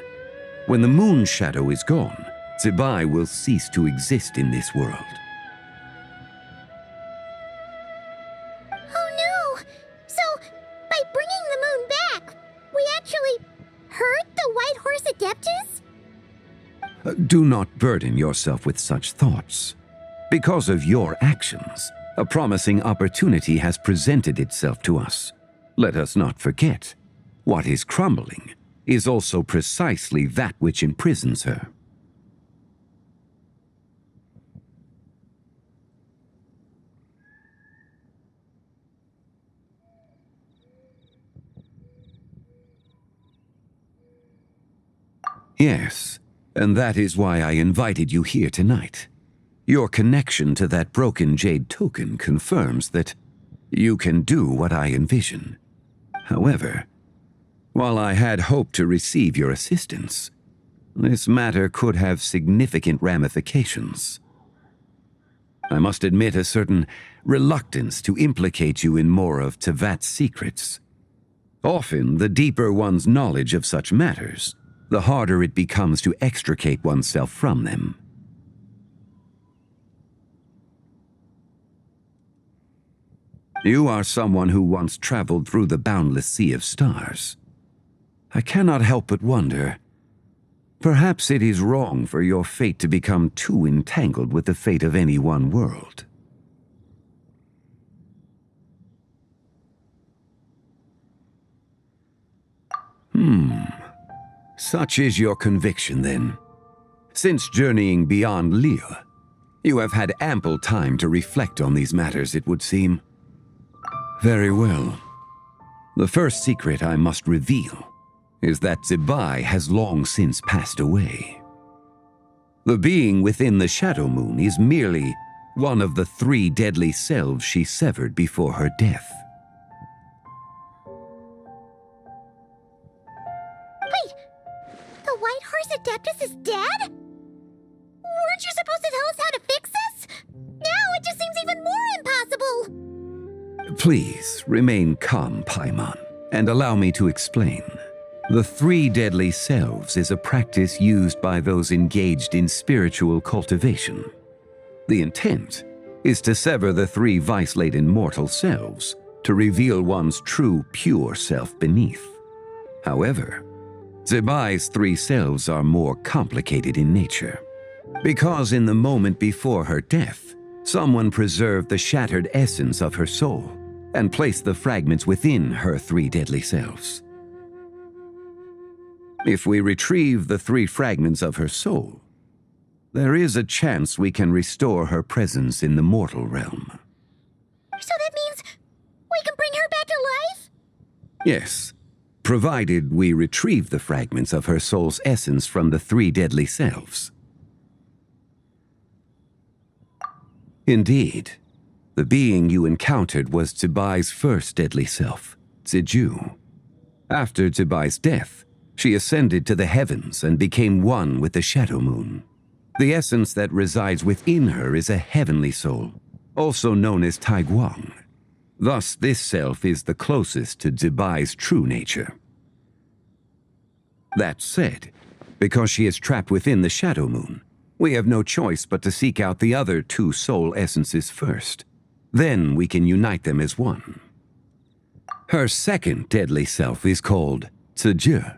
When the moon shadow is gone, Zebai will cease to exist in this world. Oh no! So, by bringing the moon back, we actually hurt the White Horse Adeptus? Do not burden yourself with such thoughts. Because of your actions, a promising opportunity has presented itself to us. Let us not forget, what is crumbling is also precisely that which imprisons her. Yes, and that is why I invited you here tonight. Your connection to that broken jade token confirms that you can do what I envision. However, while I had hoped to receive your assistance, this matter could have significant ramifications. I must admit a certain reluctance to implicate you in more of Tevat's secrets. Often, the deeper one's knowledge of such matters, the harder it becomes to extricate oneself from them. You are someone who once traveled through the boundless sea of stars. I cannot help but wonder, perhaps it is wrong for your fate to become too entangled with the fate of any one world. Such is your conviction, then. Since journeying beyond Lille, you have had ample time to reflect on these matters, it would seem. Very well. The first secret I must reveal is that Zebai has long since passed away. The being within the Shadow Moon is merely one of the 3 deadly selves she severed before her death. Wait, the White Horse Adeptus is dead? Weren't you supposed to tell us how to fix this? Now it just seems even more impossible. Please remain calm, Paimon, and allow me to explain. The 3 deadly selves is a practice used by those engaged in spiritual cultivation. The intent is to sever the 3 vice-laden mortal selves to reveal one's true, pure self beneath. However, Zebai's 3 selves are more complicated in nature. Because in the moment before her death, someone preserved the shattered essence of her soul and placed the fragments within her 3 deadly selves. If we retrieve the 3 fragments of her soul, there is a chance we can restore her presence in the mortal realm. So that means we can bring her back to life? Yes, provided we retrieve the fragments of her soul's essence from the 3 deadly selves. Indeed, the being you encountered was Zibai's first deadly self, Ziju. After Zibai's death, she ascended to the heavens and became one with the Shadow Moon. The essence that resides within her is a heavenly soul, also known as Taiguang. Thus, this self is the closest to Zibai's true nature. That said, because she is trapped within the Shadow Moon, we have no choice but to seek out the other 2 soul essences first. Then we can unite them as one. Her second deadly self is called Ziji.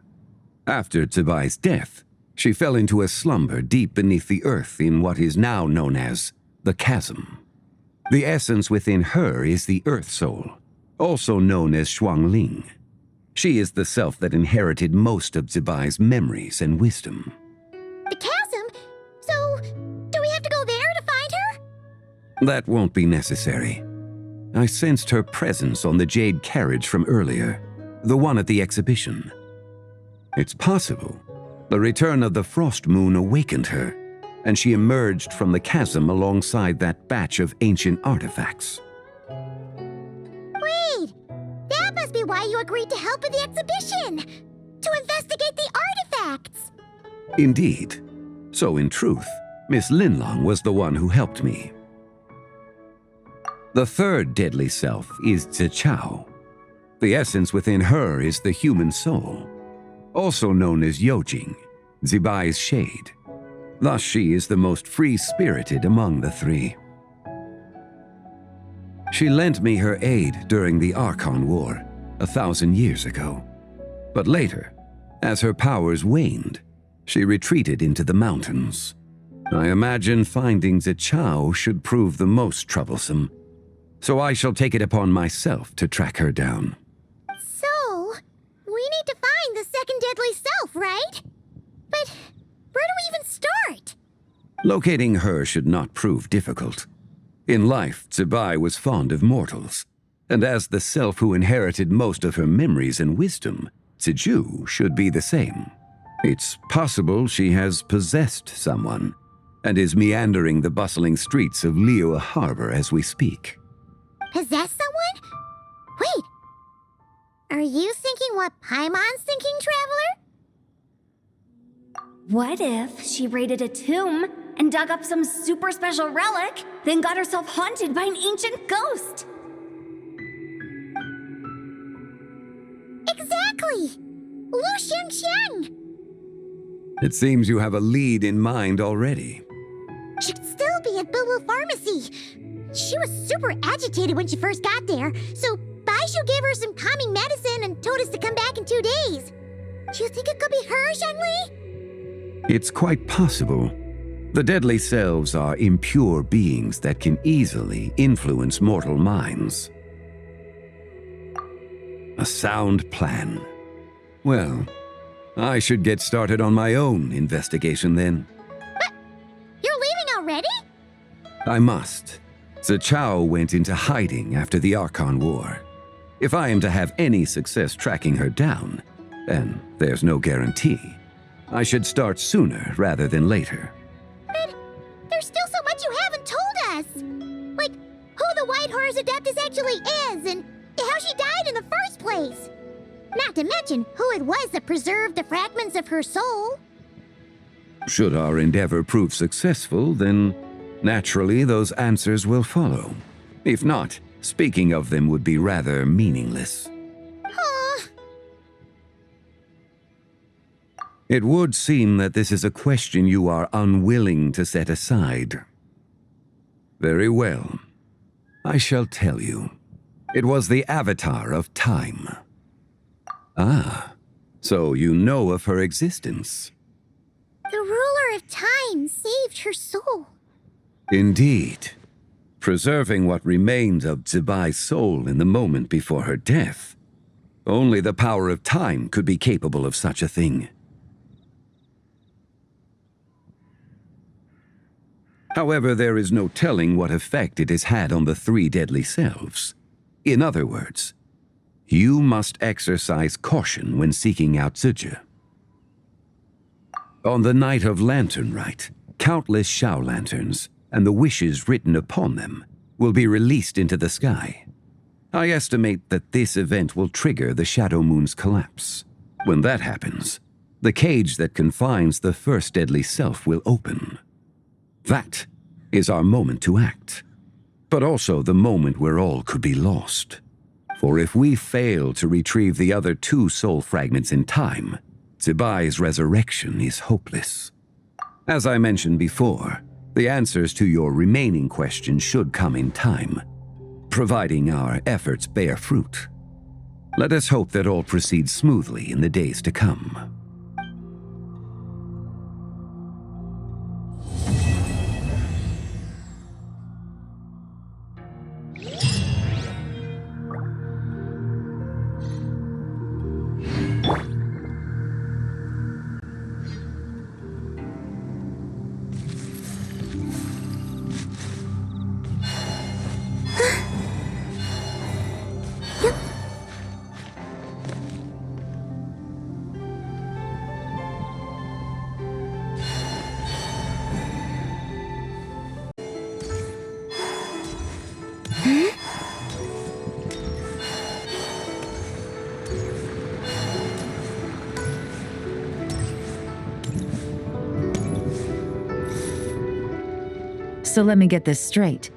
After Zibai's death, she fell into a slumber deep beneath the earth in what is now known as the Chasm. The essence within her is the Earth Soul, also known as Shuangling. She is the self that inherited most of Zibai's memories and wisdom. The chasm? So, do we have to go there to find her? That won't be necessary. I sensed her presence on the jade carriage from earlier, the one at the exhibition. It's possible the return of the Frost Moon awakened her, and she emerged from the chasm alongside that batch of ancient artifacts. Wait! That must be why you agreed to help with the exhibition! To investigate the artifacts! Indeed. So in truth, Miss Linlong was the one who helped me. The third deadly self is Zichao. The essence within her is the human soul, also known as Yojing, Zibai's shade. Thus she is the most free-spirited among the 3. She lent me her aid during the Archon War 1,000 years ago. But later, as her powers waned, she retreated into the mountains. I imagine finding Zichao should prove the most troublesome, so I shall take it upon myself to track her down. So, we need to find the second deadly self, right? But where do we even start? Locating her should not prove difficult. In life, Zibai was fond of mortals, and as the self who inherited most of her memories and wisdom, Ziju should be the same. It's possible she has possessed someone, and is meandering the bustling streets of Liyue Harbor as we speak. Possess someone? Wait! Are you thinking what Paimon's thinking, Traveler? What if she raided a tomb and dug up some super special relic, then got herself haunted by an ancient ghost? Exactly! Lu Xiangqiang! It seems you have a lead in mind already. She'd still be at Boo Boo Pharmacy. She was super agitated when she first got there, so Baishu gave her some calming medicine and told us to come back in 2 days. Do you think it could be her, Shangli? It's quite possible. The deadly selves are impure beings that can easily influence mortal minds. A sound plan. Well, I should get started on my own investigation then. But you're leaving already? I must. Zichao went into hiding after the Archon War. If I am to have any success tracking her down, and there's no guarantee, I should start sooner rather than later. But there's still so much you haven't told us! Like, who the White Horse Adeptus actually is, and how she died in the first place! Not to mention who it was that preserved the fragments of her soul. Should our endeavor prove successful, then naturally those answers will follow. If not, speaking of them would be rather meaningless. It would seem that this is a question you are unwilling to set aside. Very well. I shall tell you. It was the Avatar of Time. Ah, so you know of her existence. The ruler of time saved her soul. Indeed. Preserving what remained of Zibai's soul in the moment before her death. Only the power of time could be capable of such a thing. However, there is no telling what effect it has had on the 3 deadly selves. In other words, You must exercise caution when seeking out Zizhi. On the night of Lantern Rite, countless Shao lanterns and the wishes written upon them will be released into the sky. I estimate that this event will trigger the Shadow Moon's collapse. When that happens, the cage that confines the first deadly self will open. That is our moment to act, but also the moment where all could be lost. For if we fail to retrieve the other 2 soul fragments in time, Zibai's resurrection is hopeless. As I mentioned before, the answers to your remaining questions should come in time, providing our efforts bear fruit. Let us hope that all proceeds smoothly in the days to come. So let me get this straight.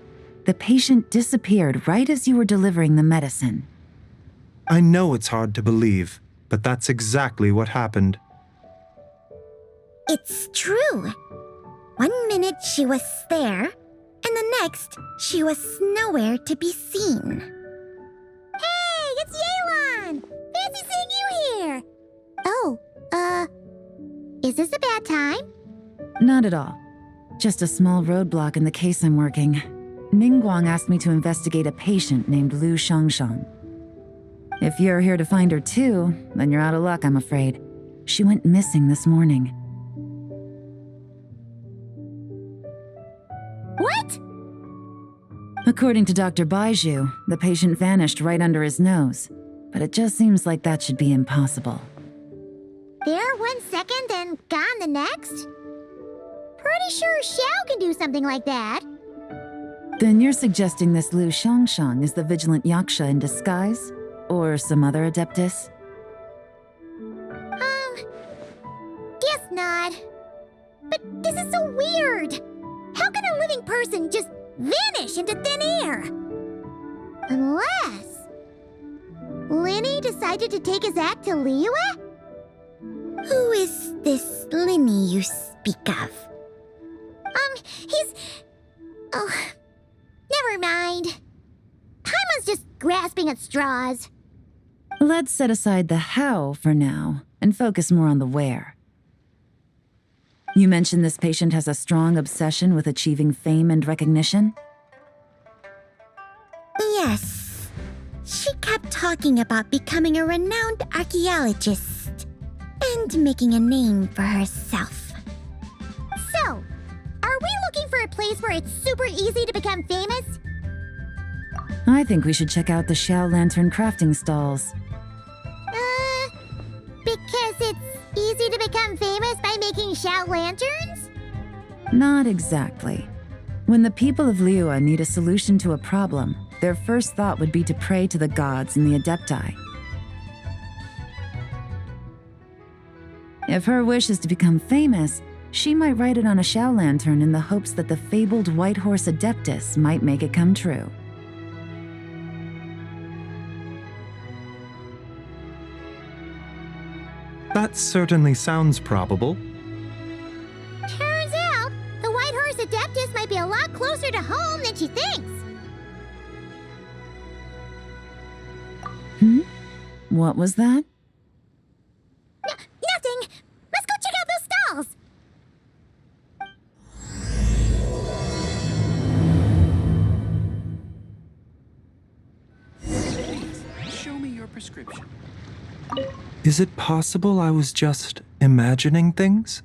The patient disappeared right as you were delivering the medicine. I know it's hard to believe, but that's exactly what happened. It's true. 1 minute she was there, and the next she was nowhere to be seen. Hey, it's Yelan! Fancy seeing you here! Oh, is this a bad time? Not at all. Just a small roadblock in the case I'm working. Ningguang asked me to investigate a patient named Lu Shangshang. If you're here to find her too, then you're out of luck, I'm afraid. She went missing this morning. What? According to Dr. Baiju, the patient vanished right under his nose. But it just seems like that should be impossible. There 1 second and gone the next? Pretty sure Xiao can do something like that. Then you're suggesting this Lu Shangshang is the vigilant Yaksha in disguise? Or some other adeptus? Guess not. But this is so weird. How can a living person just vanish into thin air? Unless Linny decided to take his act to Liyue? Who is this Linny you speak of? Oh, never mind. Paimon's just grasping at straws. Let's set aside the how for now and focus more on the where. You mentioned this patient has a strong obsession with achieving fame and recognition? Yes. She kept talking about becoming a renowned archaeologist and making a name for herself. So, are we looking for a place where it's super easy to become famous? I think we should check out the Xiao Lantern crafting stalls. Because it's easy to become famous by making Xiao lanterns? Not exactly. When the people of Liyue need a solution to a problem, their first thought would be to pray to the gods and the Adepti. If her wish is to become famous, she might write it on a Xiao lantern in the hopes that the fabled White Horse Adeptus might make it come true. That certainly sounds probable. Turns out, the White Horse Adeptus might be a lot closer to home than she thinks. What was that? Nothing! Let's go check out those stalls! Please, show me your prescription. Is it possible I was just imagining things?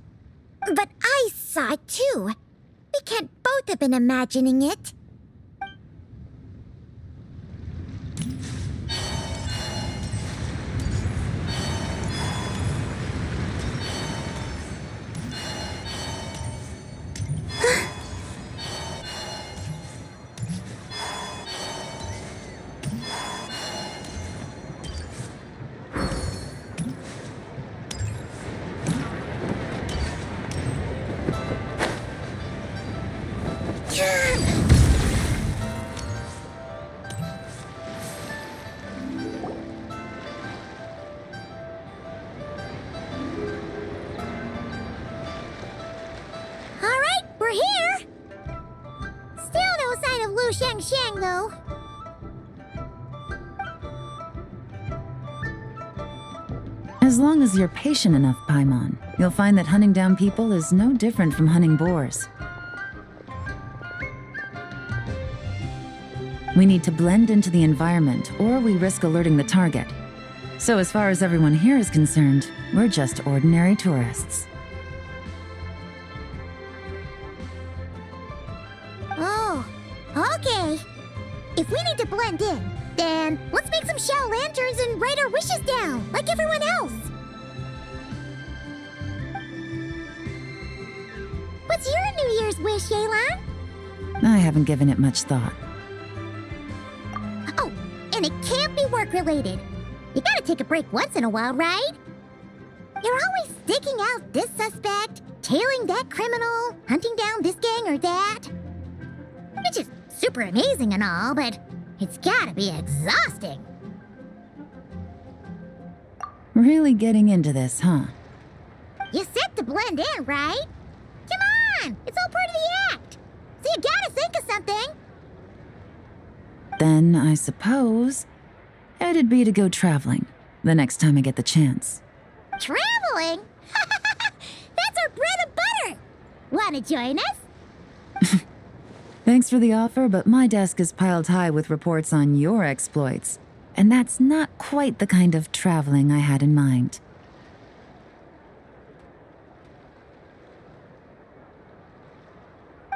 But I saw it too. We can't both have been imagining it. Alright, we're here! Still no sign of Lu Shangxiang, though. As long as you're patient enough, Paimon, you'll find that hunting down people is no different from hunting boars. We need to blend into the environment, or we risk alerting the target. So as far as everyone here is concerned, we're just ordinary tourists. Oh, okay. If we need to blend in, then let's make some shell lanterns and write our wishes down, like everyone else. What's your New Year's wish, Yelan? I haven't given it much thought. Oh, and it can't be work-related. You gotta take a break once in a while, right? You're always sticking out this suspect, tailing that criminal, hunting down this gang or that. Which is super amazing and all, but it's gotta be exhausting. Really getting into this, huh? You said to blend in, right? Come on! It's all part of the act! So you gotta think of something! Then, I suppose, it'd be to go traveling the next time I get the chance. Traveling? That's our bread and butter! Wanna join us? Thanks for the offer, but my desk is piled high with reports on your exploits. And that's not quite the kind of traveling I had in mind.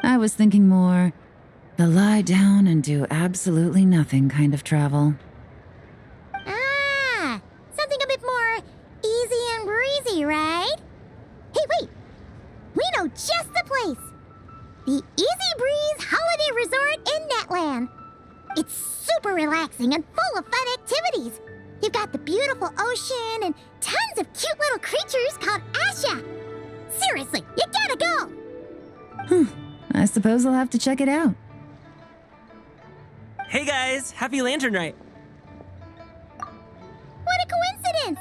I was thinking more the lie down and do absolutely nothing kind of travel. Ah! Something a bit more easy and breezy, right? Hey, wait! We know just the place! The Easy Breeze Holiday Resort in Netland. It's super relaxing and full of fun activities. You've got the beautiful ocean and tons of cute little creatures called Asha. Seriously, you gotta go! I suppose I'll have to check it out. Hey guys, happy Lantern Rite! What a coincidence!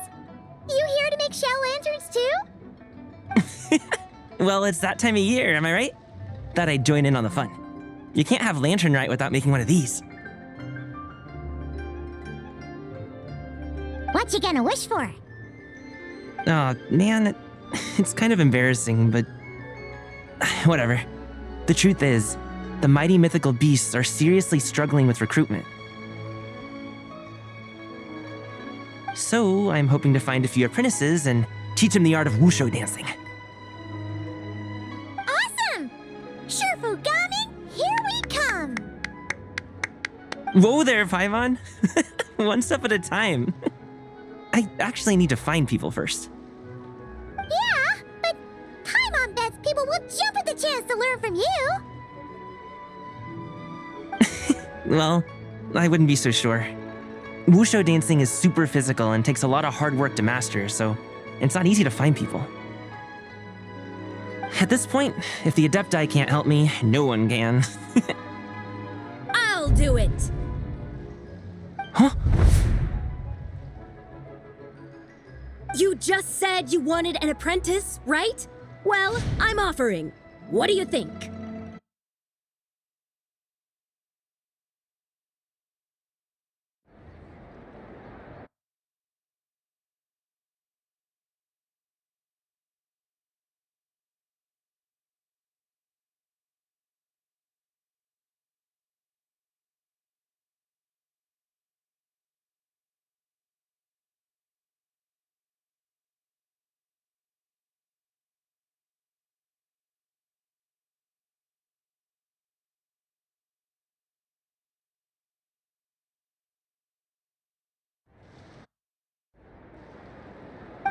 You here to make shell lanterns too? Well, it's that time of year, am I right? Thought I'd join in on the fun. You can't have Lantern Rite without making one of these. What you gonna wish for? Oh man, it's kind of embarrassing, but whatever. The truth is, the mighty mythical beasts are seriously struggling with recruitment. So I'm hoping to find a few apprentices and teach them the art of wushu dancing. Awesome! Shurfugami, here we come! Whoa there, Paimon! One step at a time. I actually need to find people first. Yeah, but Paimon bets people will jump at the chance to learn from you! Well, I wouldn't be so sure. Wushu dancing is super physical and takes a lot of hard work to master, so it's not easy to find people. At this point, if the Adepti can't help me, no one can. I'll do it! Huh? You just said you wanted an apprentice, right? Well, I'm offering. What do you think?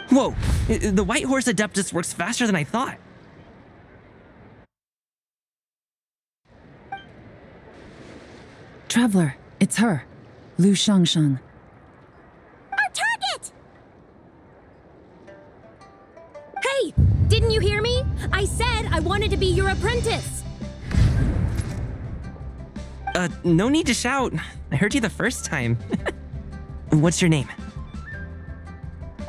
Whoa! The White Horse Adeptus works faster than I thought. Traveler, it's her. Lu Shangshang. Our target! Hey! Didn't you hear me? I said I wanted to be your apprentice! No need to shout. I heard you the first time. What's your name?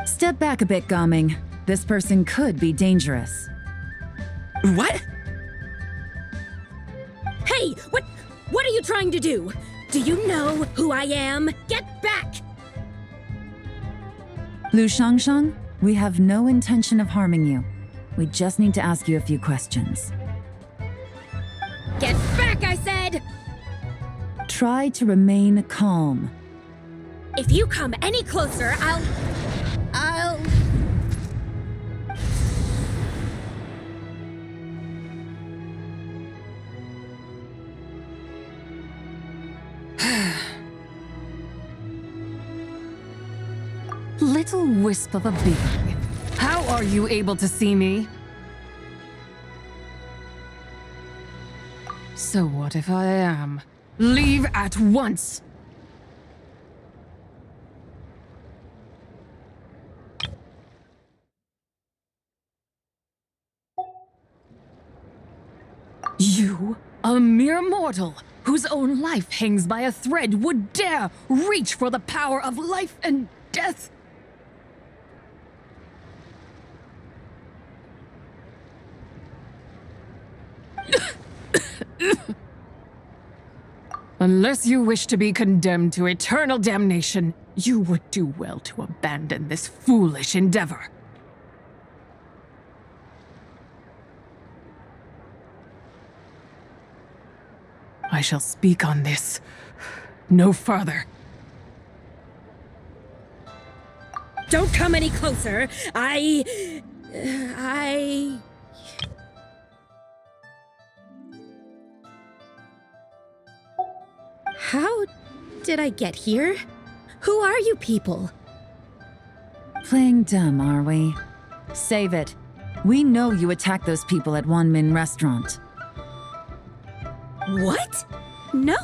Step back a bit, Gaming. This person could be dangerous. What? Hey, what are you trying to do? Do you know who I am? Get back! Lu Shangshang, we have no intention of harming you. We just need to ask you a few questions. Get back, I said! Try to remain calm. If you come any closer, I'll... Little wisp of a being. How are you able to see me? So what if I am? Leave at once! You, a mere mortal, whose own life hangs by a thread, would dare reach for the power of life and death? Unless you wish to be condemned to eternal damnation, you would do well to abandon this foolish endeavor. I shall speak on this no further. Don't come any closer. How did I get here? Who are you people? Playing dumb, are we? Save it. We know you attacked those people at Wanmin Restaurant. What? No,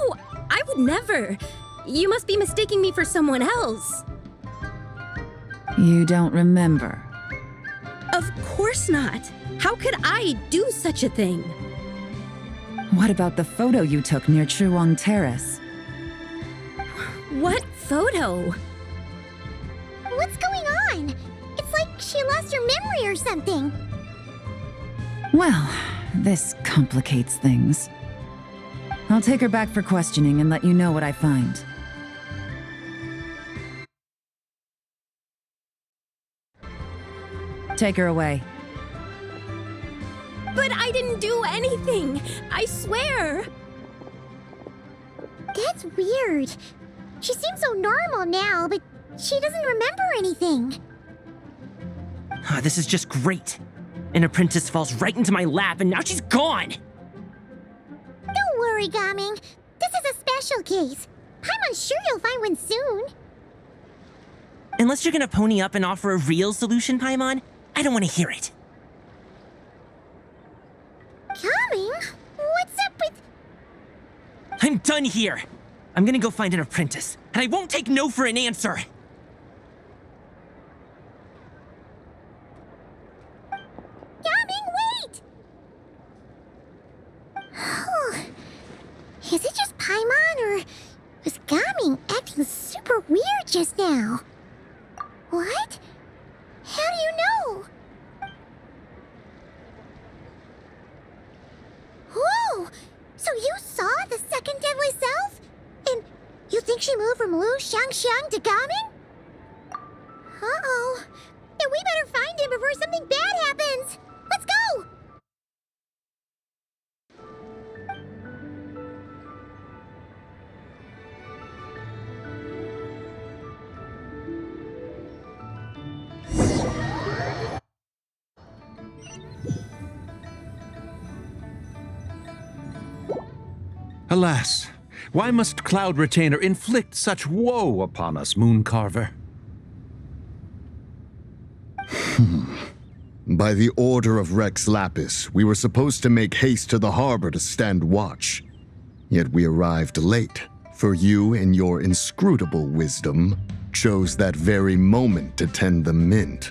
I would never. You must be mistaking me for someone else. You don't remember? Of course not. How could I do such a thing? What about the photo you took near Chuang Terrace? What photo? What's going on? It's like she lost her memory or something. Well, this complicates things. I'll take her back for questioning and let you know what I find. Take her away. But I didn't do anything. I swear. That's weird. She seems so normal now, but she doesn't remember anything. This is just great. An apprentice falls right into my lap and now she's gone! Don't worry, Gaming. This is a special case. I'm sure you'll find one soon. Unless you're gonna pony up and offer a real solution, Paimon, I don't want to hear it. Gaming? What's up with... I'm done here! I'm gonna go find an apprentice, and I won't take no for an answer! Gaming, wait! Is it just Paimon, or was Gaming acting super weird just now? What? How do you know? Whoa! So you saw the second deadly self? And you think she moved from Lu Shangxiang to Gaming? Uh-oh. Then we better find him before something bad happens! Let's go! Alas, why must Cloud Retainer inflict such woe upon us, Mooncarver? By the order of Rex Lapis, we were supposed to make haste to the harbor to stand watch. Yet we arrived late, for you, in your inscrutable wisdom, chose that very moment to tend the mint.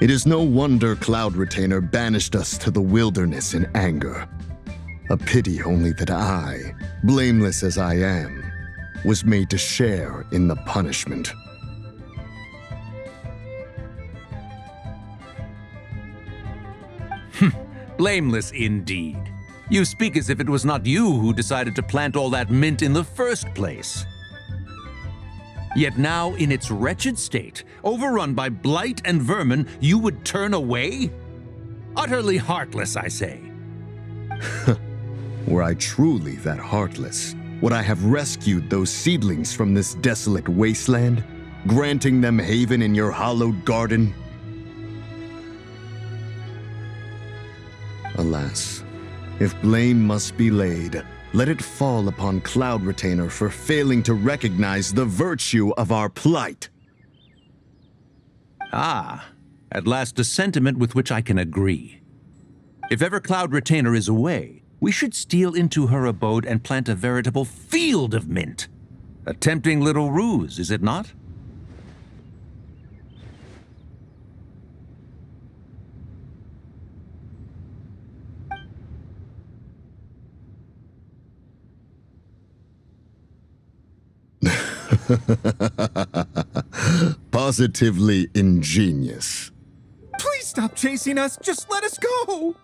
It is no wonder Cloud Retainer banished us to the wilderness in anger. A pity only that I, blameless as I am, was made to share in the punishment. Blameless indeed. You speak as if it was not you who decided to plant all that mint in the first place. Yet now, in its wretched state, overrun by blight and vermin, you would turn away? Utterly heartless, I say. Were I truly that heartless, would I have rescued those seedlings from this desolate wasteland, granting them haven in your hallowed garden? Alas, if blame must be laid, let it fall upon Cloud Retainer for failing to recognize the virtue of our plight. Ah, at last a sentiment with which I can agree. If ever Cloud Retainer is away, we should steal into her abode and plant a veritable field of mint. A tempting little ruse, is it not? Positively ingenious. Please stop chasing us. Just let us go.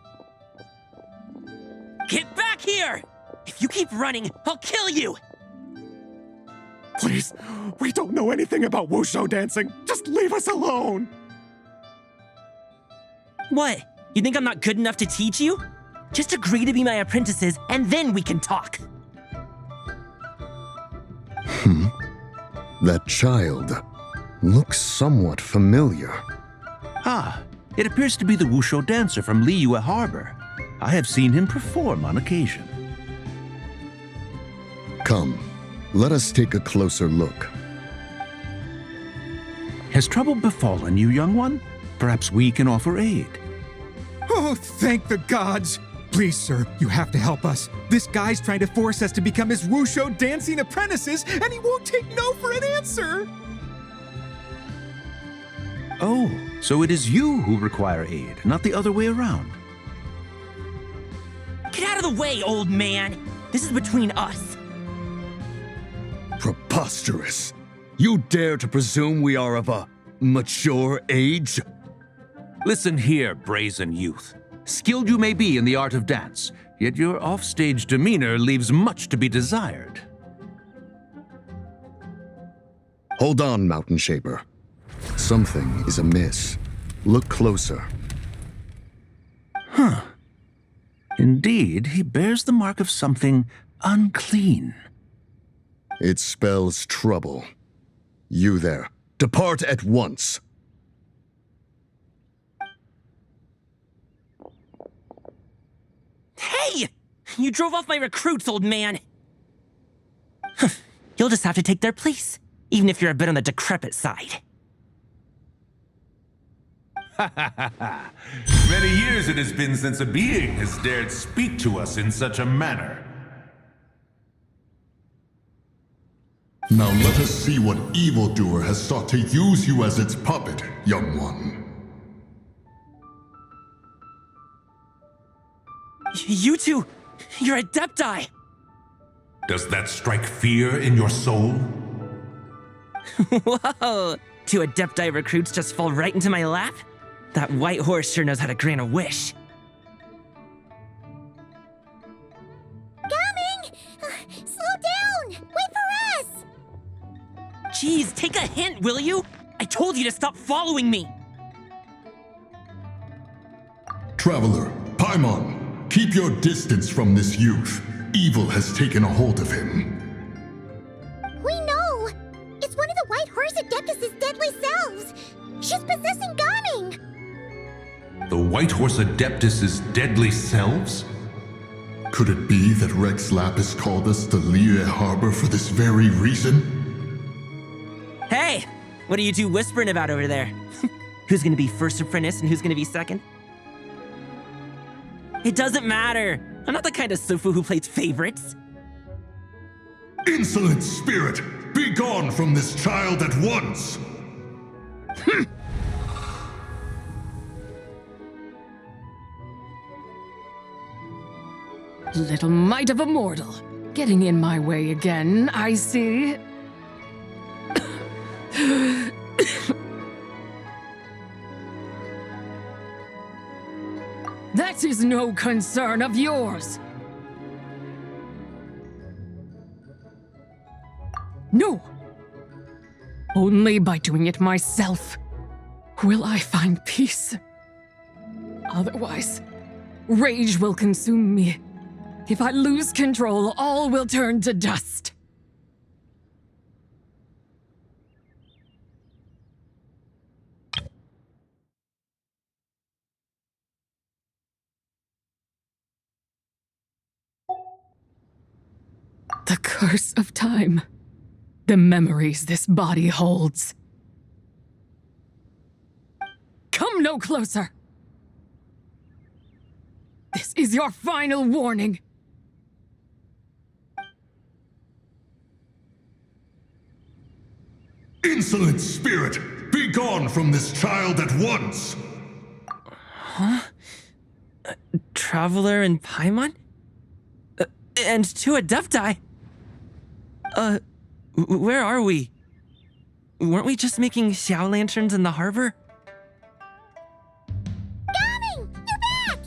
Get back here! If you keep running, I'll kill you! Please, we don't know anything about wushu dancing. Just leave us alone. What? You think I'm not good enough to teach you? Just agree to be my apprentices, and then we can talk. That child looks somewhat familiar. Ah, it appears to be the wushu dancer from Liyue Harbor. I have seen him perform on occasion. Come, let us take a closer look. Has trouble befallen you, young one? Perhaps we can offer aid. Oh, thank the gods. Please, sir, you have to help us. This guy's trying to force us to become his wushu dancing apprentices, and he won't take no for an answer. Oh, so it is you who require aid, not the other way around. Get out of the way, old man! This is between us. Preposterous. You dare to presume we are of a mature age? Listen here, brazen youth. Skilled you may be in the art of dance, yet your offstage demeanor leaves much to be desired. Hold on, Mountain Shaper. Something is amiss. Look closer. Huh. Indeed, he bears the mark of something unclean. It spells trouble. You there, depart at once. Hey! You drove off my recruits, old man! You'll just have to take their place, even if you're a bit on the decrepit side. Many years it has been since a being has dared speak to us in such a manner. Now let us see what evildoer has sought to use you as its puppet, young one. You two, you're Adepti! Does that strike fear in your soul? Whoa! Two Adepti recruits just fall right into my lap? That white horse sure knows how to grant a wish. Coming! Slow down! Wait for us! Jeez, take a hint, will you? I told you to stop following me! Traveler, Paimon, keep your distance from this youth. Evil has taken a hold of him. We know! It's one of the White Horse Adeptus' deadly selves! She's possessing Gaming! The White Horse Adeptus' deadly selves? Could it be that Rex Lapis called us to Liyue Harbor for this very reason? Hey! What are you two whispering about over there? Who's gonna be first apprentice and who's gonna be second? It doesn't matter! I'm not the kind of Sufu who plays favorites. Insolent spirit! Be gone from this child at once! Little mite of a mortal. Getting in my way again, I see. That is no concern of yours. No. Only by doing it myself will I find peace. Otherwise, rage will consume me. If I lose control, all will turn to dust. The curse of time. The memories this body holds. Come no closer! This is your final warning. Insolent spirit! Be gone from this child at once! Huh? Traveler and Paimon? And two Adepti? Where are we? Weren't we just making Xiao lanterns in the harbor? Gaming! You're back!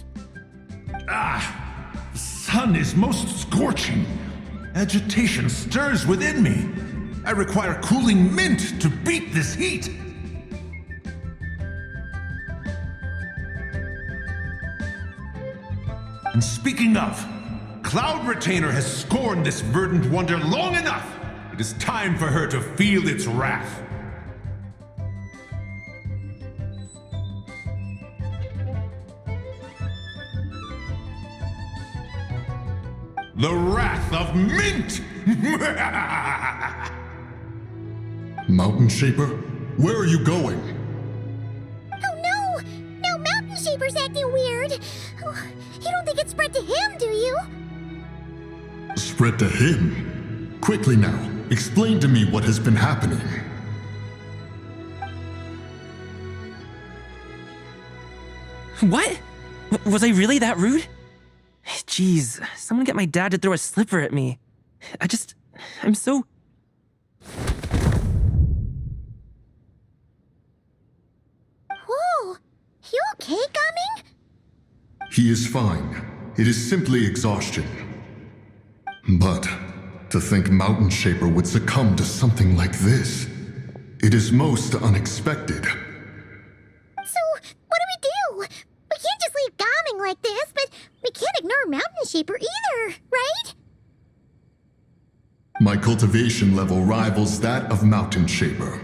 Ah! The sun is most scorching. Agitation stirs within me. I require cooling mint to beat this heat. And speaking of, Cloud Retainer has scorned this verdant wonder long enough. It is time for her to feel its wrath. The wrath of Mint! Mountain Shaper, where are you going? Oh no! No, Mountain Shaper's acting weird. Oh, you don't think it spread to him, do you? Spread to him? Quickly now, explain to me what has been happening. What? Was I really that rude? Jeez, someone get my dad to throw a slipper at me. I'm so... Whoa! You okay, Gaming? He is fine. It is simply exhaustion. But to think Mountain Shaper would succumb to something like this, it is most unexpected. So, what do? We can't just leave Gaming like this, but we can't ignore Mountain Shaper either, right? My cultivation level rivals that of Mountain Shaper.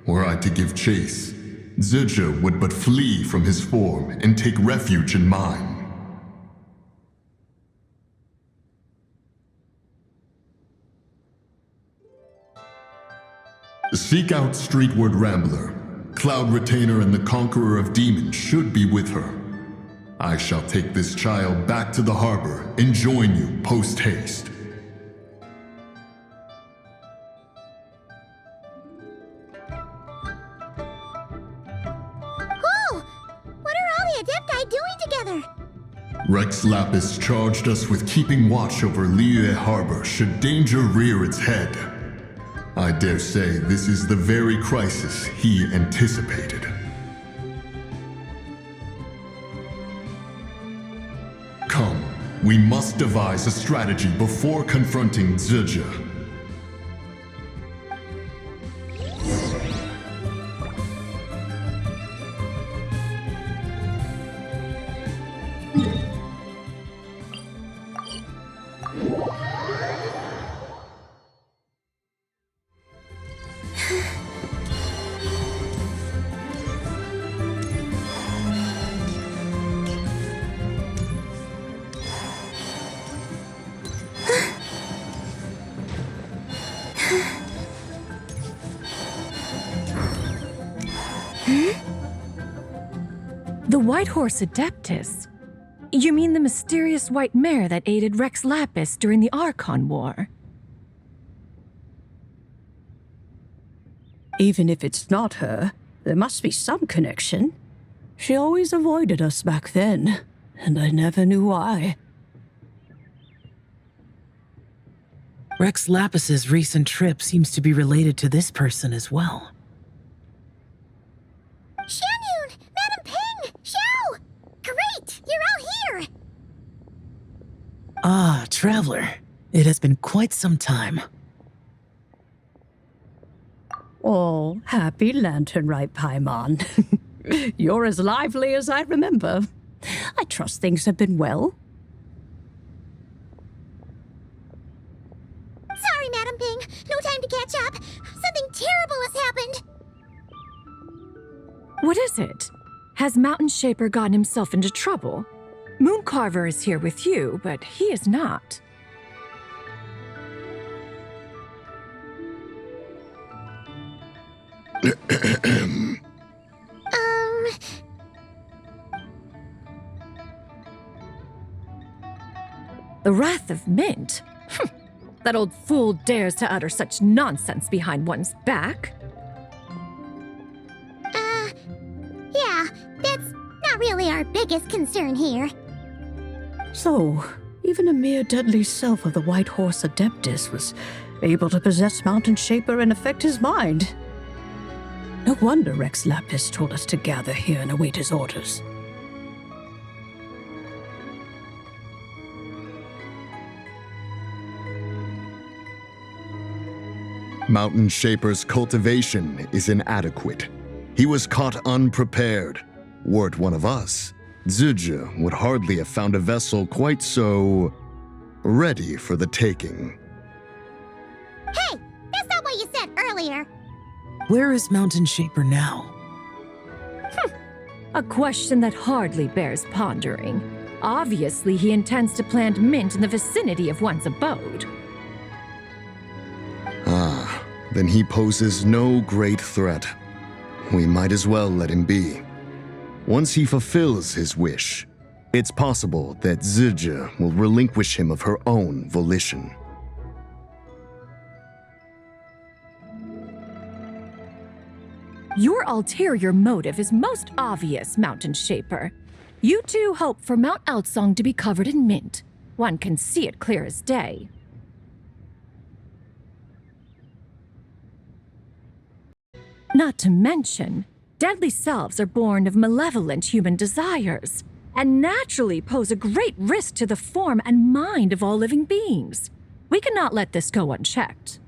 Were I to give chase, Zizha would but flee from his form and take refuge in mine. Seek out Streetward Rambler. Cloud Retainer and the Conqueror of Demons should be with her. I shall take this child back to the harbor and join you post-haste. Whoa! What are all the Adepti doing together? Rex Lapis charged us with keeping watch over Liyue Harbor should danger rear its head. I dare say this is the very crisis he anticipated. Come, we must devise a strategy before confronting Zizha. The White Horse Adeptus? You mean the mysterious white mare that aided Rex Lapis during the Archon War? Even if it's not her, there must be some connection. She always avoided us back then, and I never knew why. Rex Lapis's recent trip seems to be related to this person as well. Xianyun! Madam Ping! Xiao! Great! You're out here! Ah, Traveler. It has been quite some time. Oh, happy Lantern Rite, Paimon. You're as lively as I remember. I trust things have been well. Sorry, Madam Ping. No time to catch up. Something terrible has happened. What is it? Has Mountain Shaper gotten himself into trouble? Mooncarver is here with you, but he is not. The Wrath of Mint? That old fool dares to utter such nonsense behind one's back. Yeah, that's not really our biggest concern here. So, even a mere deadly self of the White Horse Adeptus was able to possess Mountain Shaper and affect his mind. No wonder Rex Lapis told us to gather here and await his orders. Mountain Shaper's cultivation is inadequate. He was caught unprepared. Were it one of us, Zizhi would hardly have found a vessel quite so ready for the taking. Hey, that's not what you said earlier. Where is Mountain Shaper now? A question that hardly bears pondering. Obviously, he intends to plant mint in the vicinity of one's abode. Ah, then he poses no great threat. We might as well let him be. Once he fulfills his wish, it's possible that Zizhi will relinquish him of her own volition. Your ulterior motive is most obvious, Mountain Shaper. You two hope for Mount Outsong to be covered in mint. One can see it clear as day. Not to mention, deadly selves are born of malevolent human desires, and naturally pose a great risk to the form and mind of all living beings. We cannot let this go unchecked.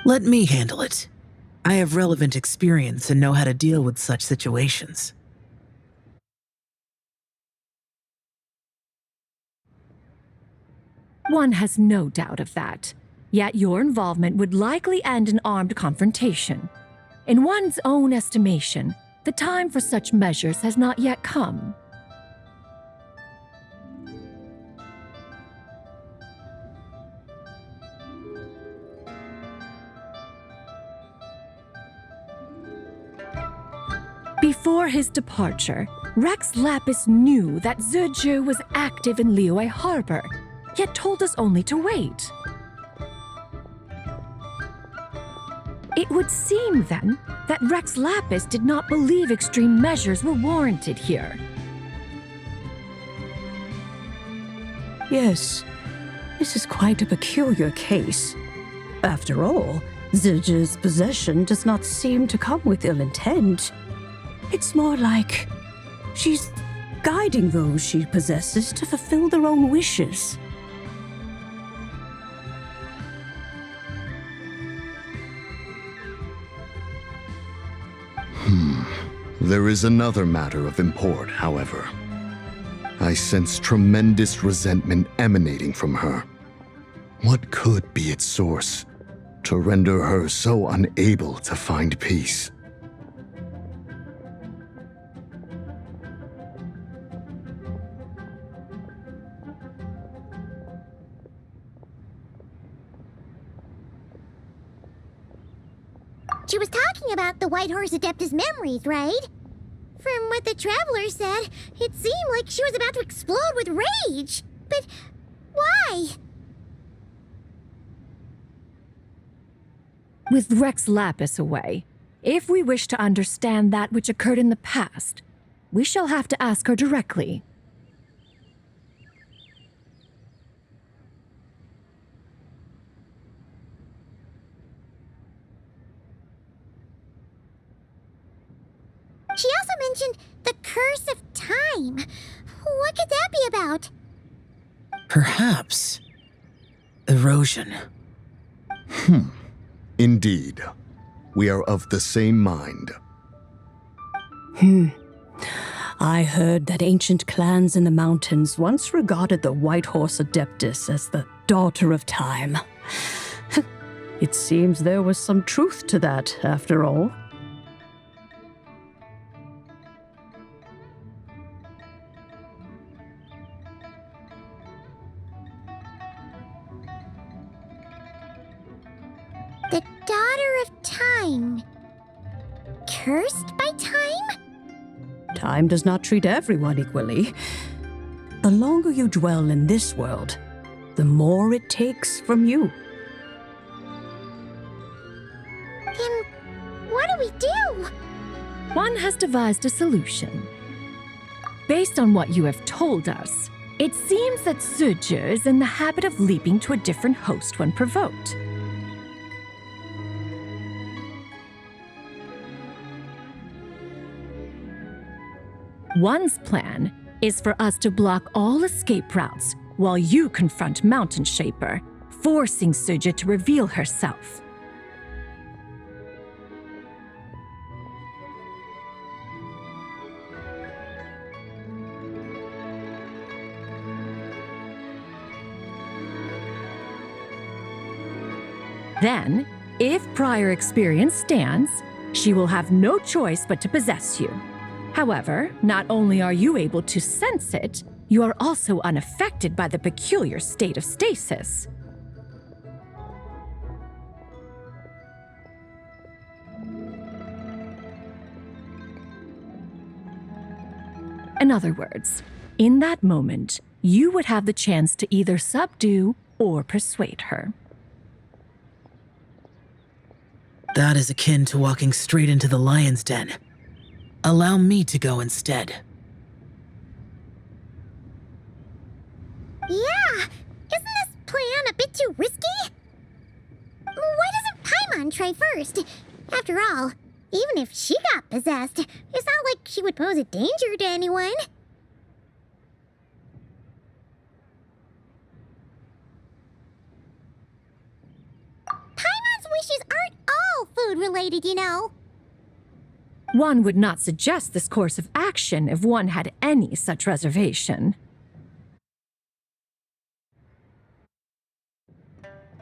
Let me handle it. I have relevant experience and know how to deal with such situations. One has no doubt of that. Yet your involvement would likely end in armed confrontation. In one's own estimation, the time for such measures has not yet come. Before his departure, Rex Lapis knew that Zizhi was active in Liyue Harbor, yet told us only to wait. It would seem, then, that Rex Lapis did not believe extreme measures were warranted here. Yes, this is quite a peculiar case. After all, Zizhi's possession does not seem to come with ill intent. It's more like she's guiding those she possesses to fulfill their own wishes. There is another matter of import, however. I sense tremendous resentment emanating from her. What could be its source to render her so unable to find peace? She was talking about the White Horse Adeptus memories, right? From what the traveler said, it seemed like she was about to explode with rage. But why? With Rex Lapis away, if we wish to understand that which occurred in the past, we shall have to ask her directly. She also mentioned the curse of time. What could that be about? Perhaps erosion. Indeed. We are of the same mind. I heard that ancient clans in the mountains once regarded the White Horse Adeptus as the daughter of time. It seems there was some truth to that, after all. The daughter of time. Cursed by time? Time does not treat everyone equally. The longer you dwell in this world, the more it takes from you. Then what do we do? One has devised a solution. Based on what you have told us, it seems that Suje is in the habit of leaping to a different host when provoked. One's plan is for us to block all escape routes while you confront Mountain Shaper, forcing Suje to reveal herself. Then, if prior experience stands, she will have no choice but to possess you. However, not only are you able to sense it, you are also unaffected by the peculiar state of stasis. In other words, in that moment, you would have the chance to either subdue or persuade her. That is akin to walking straight into the lion's den. Allow me to go instead. Yeah, isn't this plan a bit too risky? Why doesn't Paimon try first? After all, even if she got possessed, it's not like she would pose a danger to anyone. Paimon's wishes aren't all food-related, you know. One would not suggest this course of action if one had any such reservation.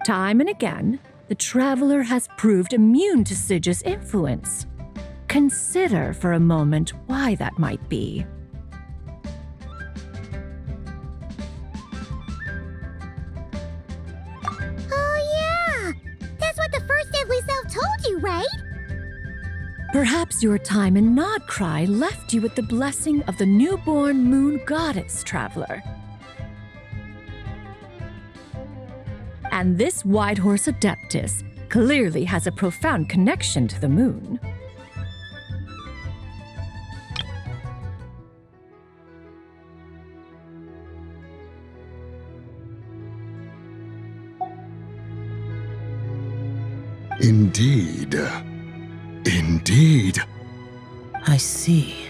Time and again, the traveler has proved immune to Suje's influence. Consider for a moment why that might be. Oh yeah! That's what the first deadly self told you, right? Perhaps your time in Nodcry left you with the blessing of the newborn moon goddess, traveler. And this White Horse Adeptus clearly has a profound connection to the moon. Indeed. Indeed. I see.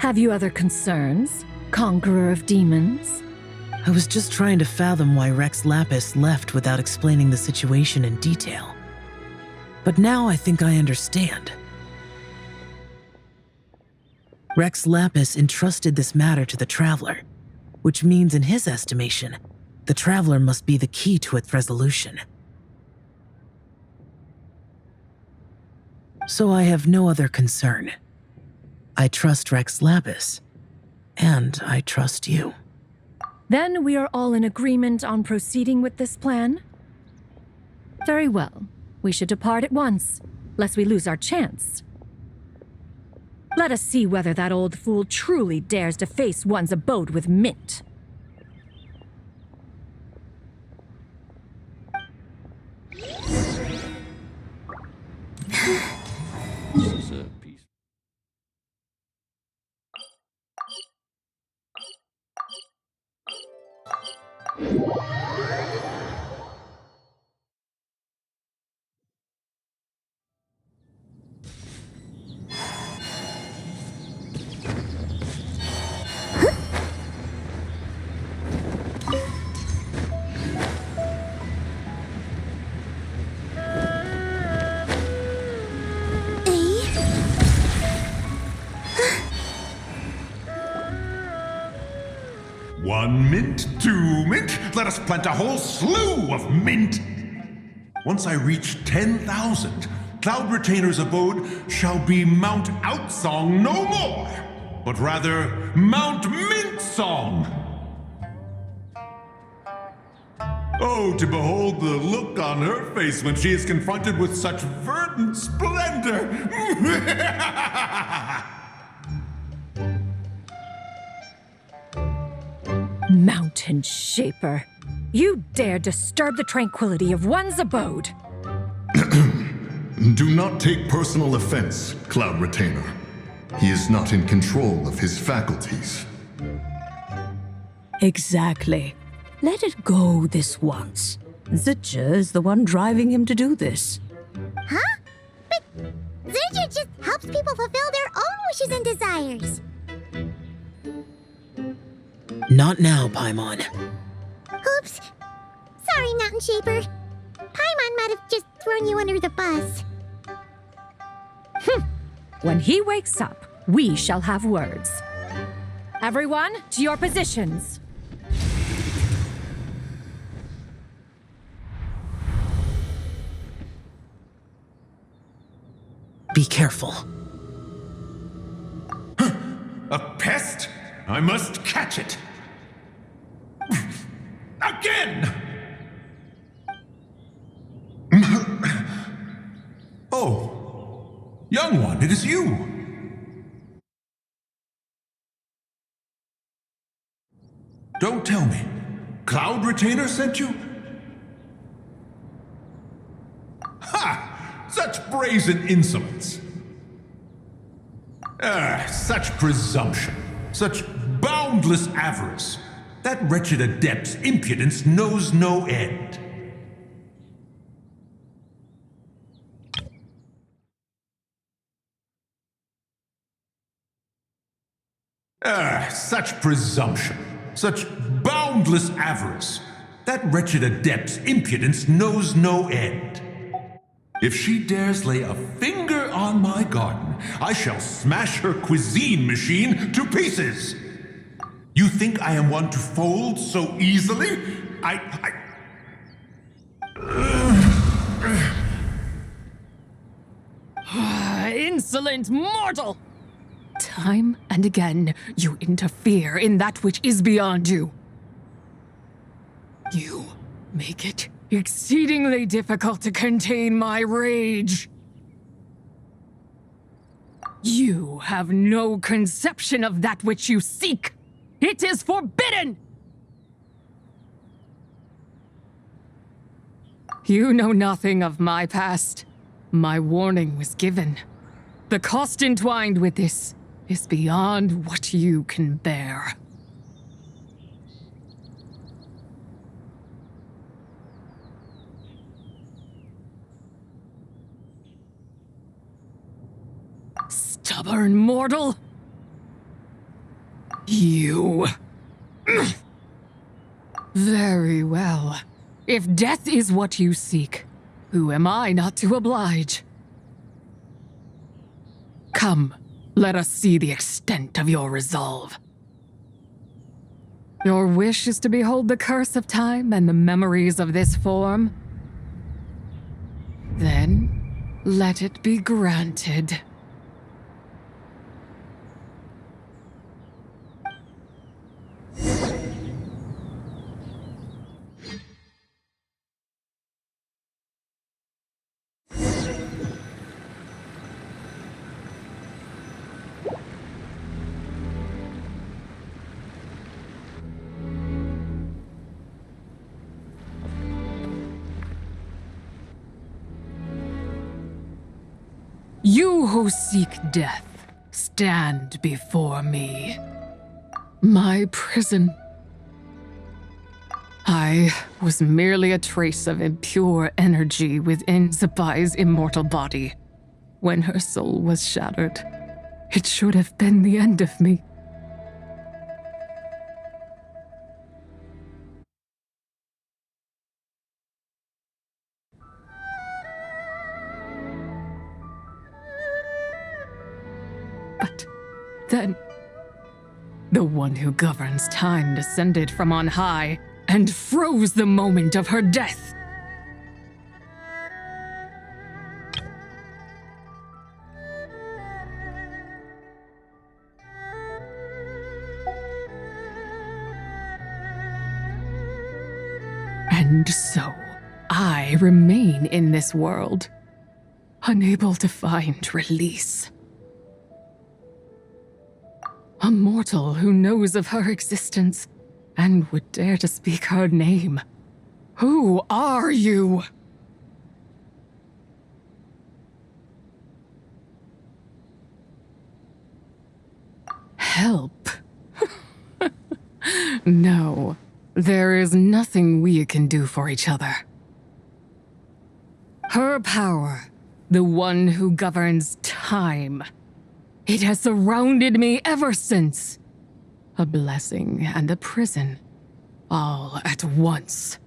Have you other concerns, Conqueror of Demons? I was just trying to fathom why Rex Lapis left without explaining the situation in detail. But now I think I understand. Rex Lapis entrusted this matter to the Traveler, which means in his estimation, the Traveler must be the key to its resolution. So I have no other concern. I trust Rex Lapis, and I trust you. Then we are all in agreement on proceeding with this plan? Very well. We should depart at once, lest we lose our chance. Let us see whether that old fool truly dares to face one's abode with Mint. This is a piece. One mint, two mint, let us plant a whole slew of mint. Once I reach 10,000, Cloud Retainer's abode shall be Mount Outsong no more, but rather Mount Mint Song. Oh, to behold the look on her face when she is confronted with such verdant splendor! Mountain Shaper, you dare disturb the tranquility of one's abode. Do not take personal offense, Cloud Retainer. He is not in control of his faculties. Exactly. Let it go this once. Zidja is the one driving him to do this. Huh? But Zidja just helps people fulfill their own wishes and desires. Not now, Paimon. Oops. Sorry, Mountain Shaper. Paimon might have just thrown you under the bus. When he wakes up, we shall have words. Everyone, to your positions. Be careful. A pest? I must catch it. Again! Oh, young one, it is you. Don't tell me. Cloud Retainer sent you? Ha! Such brazen insolence. Such presumption. Such boundless avarice. That wretched adept's impudence knows no end. Such presumption. Such boundless avarice. That wretched adept's impudence knows no end. If she dares lay a finger on my garden, I shall smash her cuisine machine to pieces. You think I am one to fold so easily? Insolent mortal! Time and again, you interfere in that which is beyond you. You make it exceedingly difficult to contain my rage. You have no conception of that which you seek. It is forbidden! You know nothing of my past. My warning was given. The cost entwined with this is beyond what you can bear. Stubborn mortal! You... Very well. If death is what you seek, who am I not to oblige? Come, let us see the extent of your resolve. Your wish is to behold the curse of time and the memories of this form? Then, let it be granted. You who seek death, stand before me. My prison. I was merely a trace of impure energy within Zapai's immortal body. When her soul was shattered, it should have been the end of me. But then, the one who governs time descended from on high and froze the moment of her death. And so, I remain in this world, unable to find release. A mortal who knows of her existence and would dare to speak her name. Who are you? Help? No, there is nothing we can do for each other. Her power, the one who governs time, it has surrounded me ever since. A blessing and a prison, all at once.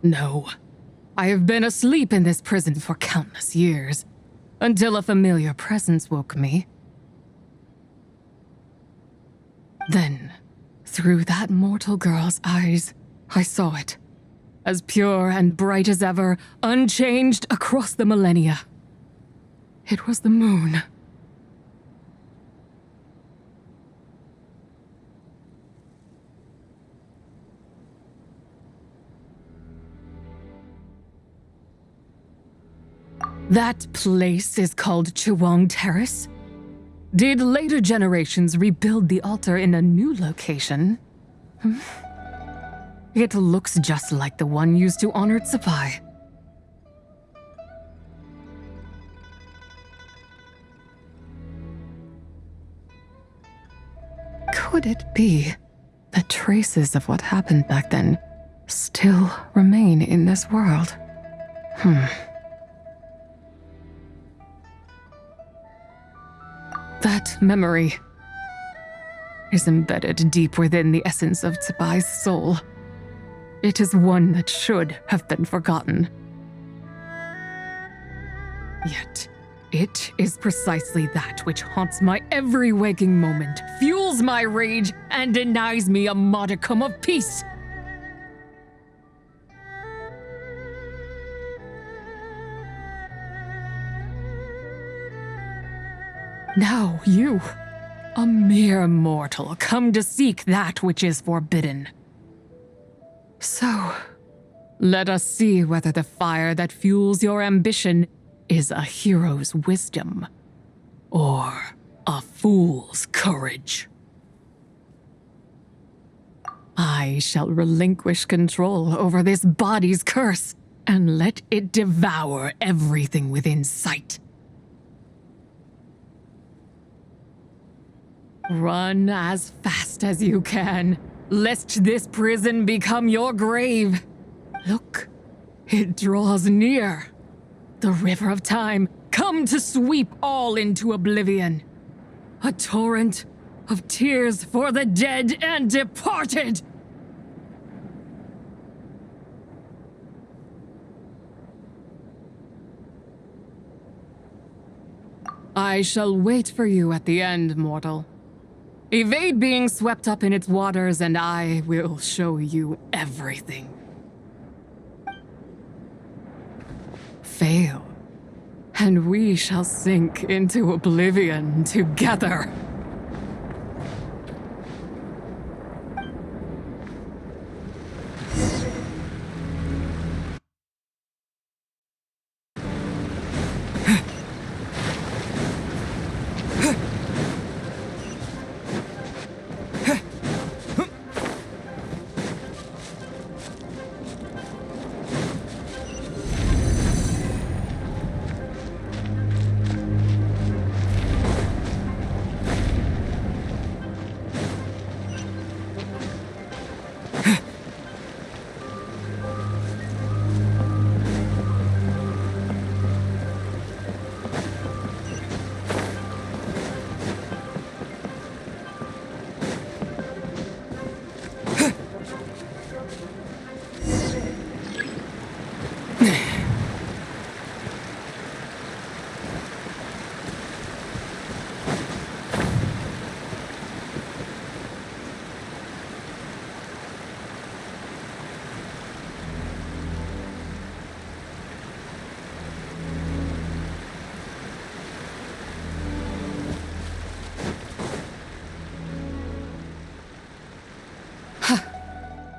No, I have been asleep in this prison for countless years, until a familiar presence woke me. Then, through that mortal girl's eyes, I saw it. As pure and bright as ever, unchanged across the millennia. It was the moon. That place is called Chiwang Terrace. Did later generations rebuild the altar in a new location? It looks just like the one used to honor Tsapai. Could it be that traces of what happened back then still remain in this world? That memory is embedded deep within the essence of Tsapai's soul. It is one that should have been forgotten. Yet, it is precisely that which haunts my every waking moment, fuels my rage, and denies me a modicum of peace. Now you, a mere mortal, come to seek that which is forbidden. So, let us see whether the fire that fuels your ambition is a hero's wisdom or a fool's courage. I shall relinquish control over this body's curse and let it devour everything within sight. Run as fast as you can, lest this prison become your grave. Look, it draws near. The river of time, come to sweep all into oblivion. A torrent of tears for the dead and departed. I shall wait for you at the end, mortal. Evade being swept up in its waters, and I will show you everything. Fail, and we shall sink into oblivion together.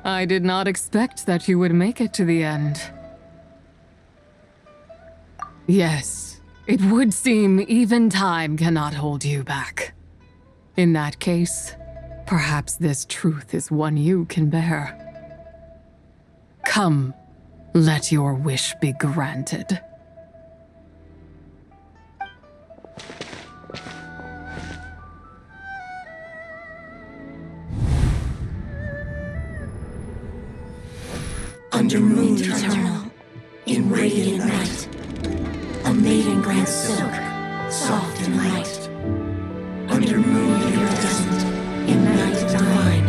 I did not expect that you would make it to the end. Yes, it would seem even time cannot hold you back. In that case, perhaps this truth is one you can bear. Come, let your wish be granted. Under moon eternal, in radiant night, a maiden grants silk, soft and light. Under moon iridescent, in night divine,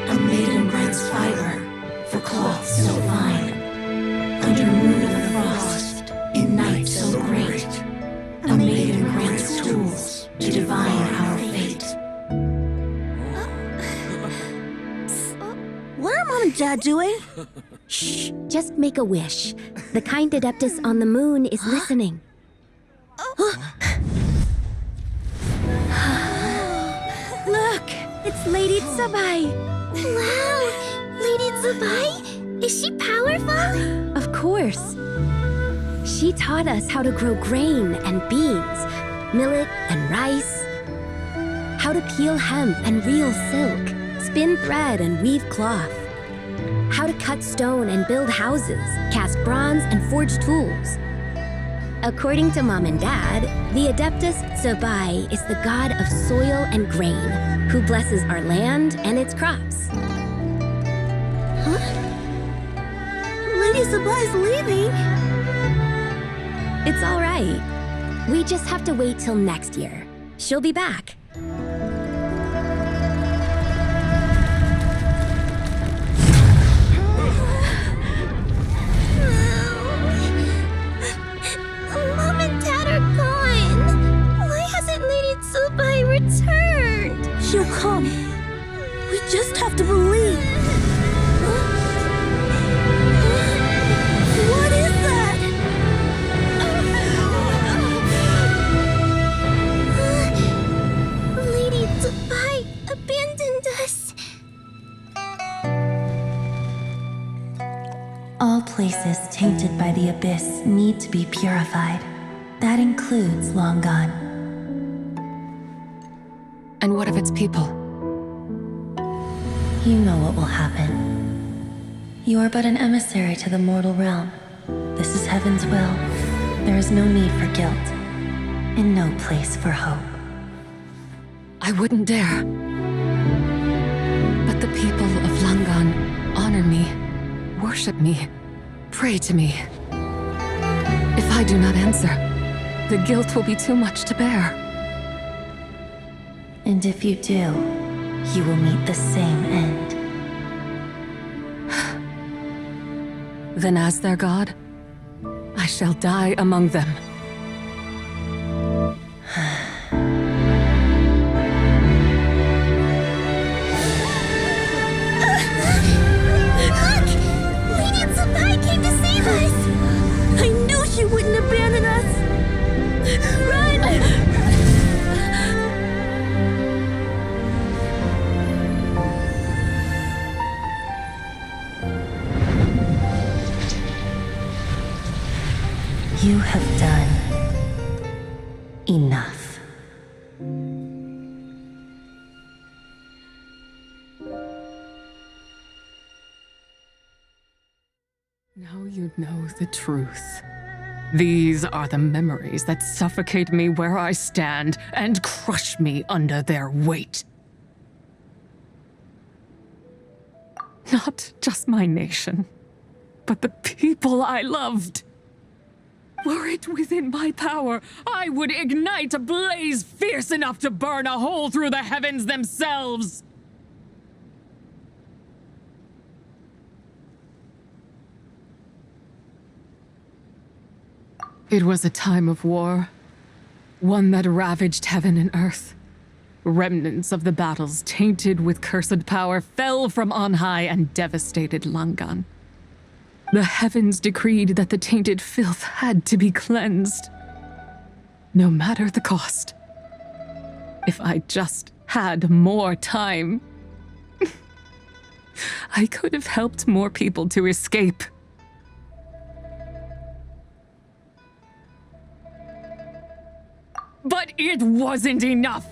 a maiden grants fiber for cloth so fine. Under moon of frost, in night so great, a maiden grants tools to divine our fate. What are Mom and Dad doing? Shh, just make a wish. The kind Adeptus on the moon is listening. Look, it's Lady Tsabai. Wow! Lady Tsabai? Is she powerful? Of course. She taught us how to grow grain and beans, millet and rice, how to peel hemp and reel silk, spin thread and weave cloth, how to cut stone and build houses, cast bronze and forge tools. According to Mom and Dad, the Adeptus Tsabai is the god of soil and grain, who blesses our land and its crops. Huh? Lady Tsabai's leaving. It's all right. We just have to wait till next year. She'll be back. Mom and Dad are gone. Why hasn't Lady Tsabai returned? She'll come. We just have to believe. What is that? Lady Tsabai abandoned us. All places tainted by the abyss need to be purified. That includes Long Gone. And what of its people? You know what will happen. You are but an emissary to the mortal realm. This is Heaven's will. There is no need for guilt, and no place for hope. I wouldn't dare. But the people of Langan honor me, worship me, pray to me. If I do not answer, the guilt will be too much to bear. And if you do, you will meet the same end. Then as their god, I shall die among them. Look! Lady Tsabai came to save us! I knew she wouldn't abandon us! Run! You have done enough. Now you know the truth. These are the memories that suffocate me where I stand and crush me under their weight. Not just my nation, but the people I loved. Were it within my power, I would ignite a blaze fierce enough to burn a hole through the heavens themselves. It was a time of war, one that ravaged heaven and earth. Remnants of the battles tainted with cursed power fell from on high and devastated Langan. The heavens decreed that the tainted filth had to be cleansed, no matter the cost. If I just had more time, I could have helped more people to escape. But it wasn't enough.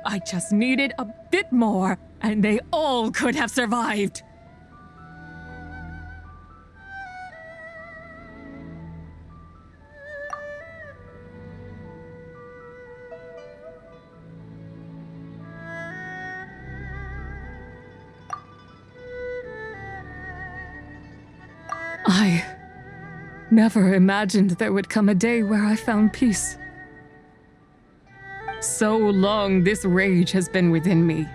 I just needed a bit more, and they all could have survived. I never imagined there would come a day where I found peace. So long this rage has been within me.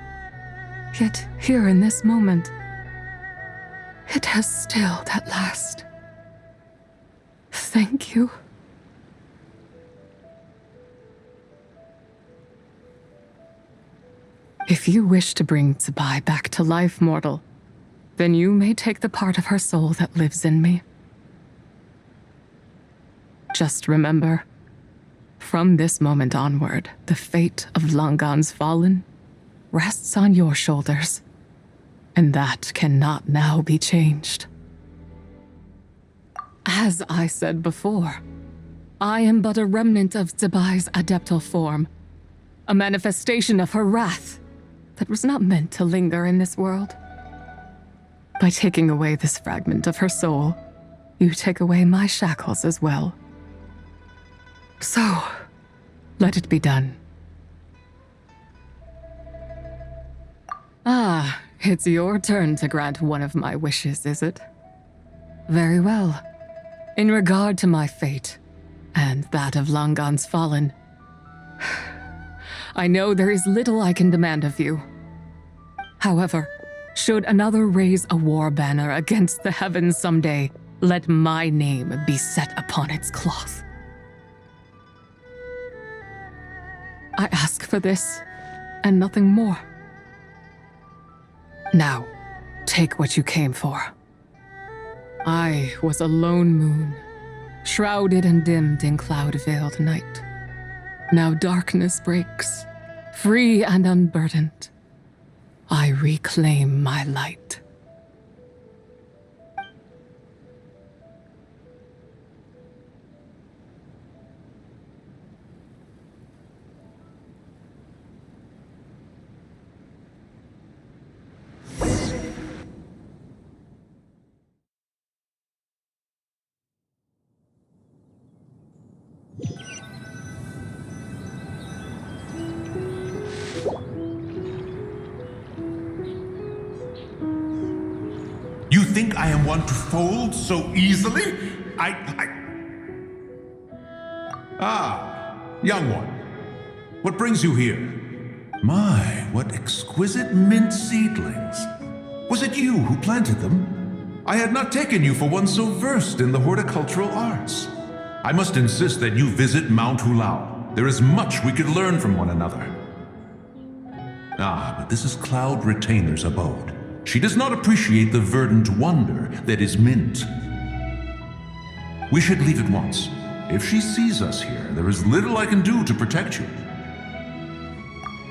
Yet here in this moment, it has stilled at last. Thank you. If you wish to bring Tsubai back to life, mortal, then you may take the part of her soul that lives in me. Just remember, from this moment onward, the fate of Langan's fallen rests on your shoulders, and that cannot now be changed. As I said before, I am but a remnant of Tsubai's adeptal form, a manifestation of her wrath that was not meant to linger in this world. By taking away this fragment of her soul, you take away my shackles as well. So, let it be done. Ah, it's your turn to grant one of my wishes, is it? Very well. In regard to my fate, and that of Langan's fallen, I know there is little I can demand of you. However, should another raise a war banner against the heavens someday, let my name be set upon its cloth. I ask for this, and nothing more. Now, take what you came for. I was a lone moon, shrouded and dimmed in cloud-veiled night. Now darkness breaks, free and unburdened. I reclaim my light. You think I am one to fold so easily? Ah, young one. What brings you here? My, what exquisite mint seedlings. Was it you who planted them? I had not taken you for one so versed in the horticultural arts. I must insist that you visit Mount Hulao. There is much we could learn from one another. Ah, but this is Cloud Retainer's abode. She does not appreciate the verdant wonder that is mint. We should leave at once. If she sees us here, there is little I can do to protect you.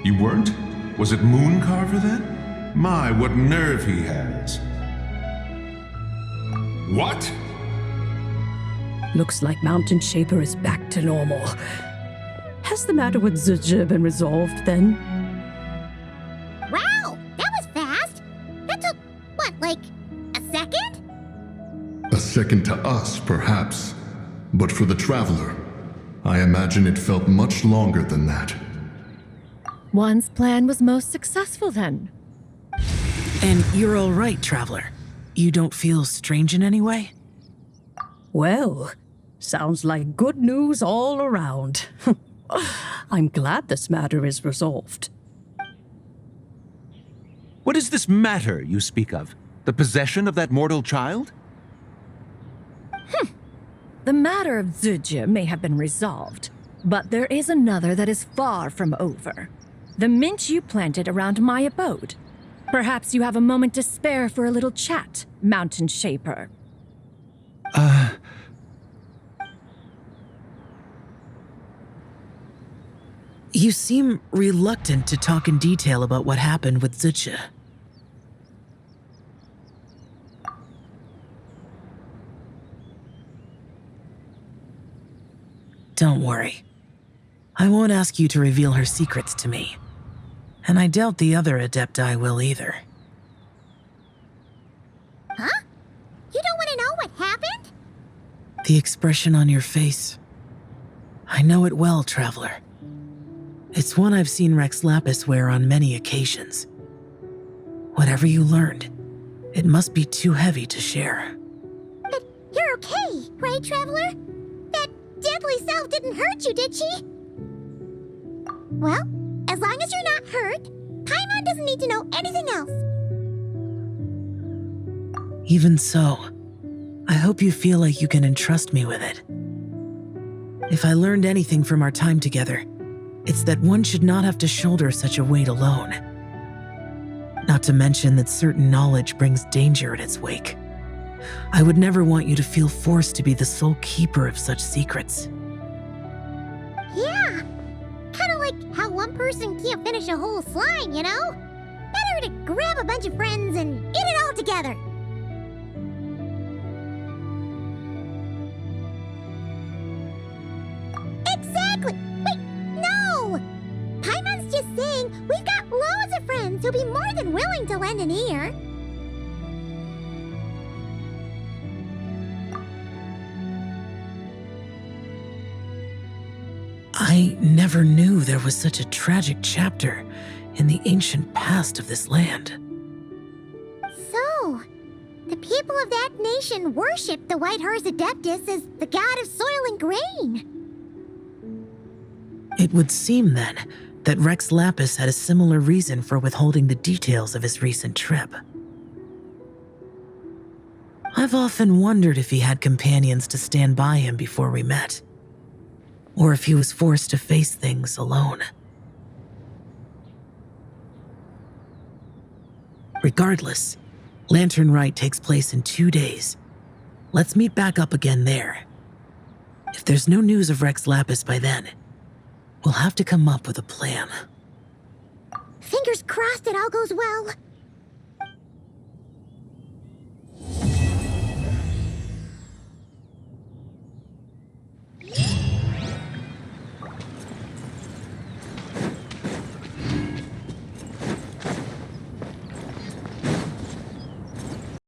You weren't? Was it Mooncarver then? My, what nerve he has. What? Looks like Mountain Shaper is back to normal. Has the matter with Zizhi been resolved then? Wow, that was fast. That took, what, like a second? A second to us, perhaps. But for the Traveler, I imagine it felt much longer than that. One's plan was most successful then. And you're all right, Traveler. You don't feel strange in any way? Well, sounds like good news all around. I'm glad this matter is resolved. What is this matter you speak of? The possession of that mortal child? The matter of Zizhi may have been resolved, but there is another that is far from over. The mint you planted around my abode. Perhaps you have a moment to spare for a little chat, Mountain Shaper. You seem reluctant to talk in detail about what happened with Zizhi. Don't worry. I won't ask you to reveal her secrets to me. And I doubt the other Adepti will either. Huh? You don't want to know what happened? The expression on your face. I know it well, Traveler. It's one I've seen Rex Lapis wear on many occasions. Whatever you learned, it must be too heavy to share. But you're okay, right, Traveler? That deadly self didn't hurt you, did she? Well, as long as you're not hurt, Paimon doesn't need to know anything else. Even so, I hope you feel like you can entrust me with it. If I learned anything from our time together, it's that one should not have to shoulder such a weight alone. Not to mention that certain knowledge brings danger in its wake. I would never want you to feel forced to be the sole keeper of such secrets. Yeah, kind of like how one person can't finish a whole slime, you know? Better to grab a bunch of friends and eat it all together. Exactly! Wait, no! Paimon's just saying we've got loads of friends who'll be more than willing to lend an ear. I never knew there was such a tragic chapter in the ancient past of this land. So, the people of that nation worship the White Horse Adeptus as the god of soil and grain. It would seem, then, that Rex Lapis had a similar reason for withholding the details of his recent trip. I've often wondered if he had companions to stand by him before we met, or if he was forced to face things alone. Regardless, Lantern Rite takes place in 2 days. Let's meet back up again there. If there's no news of Rex Lapis by then, we'll have to come up with a plan. Fingers crossed it all goes well.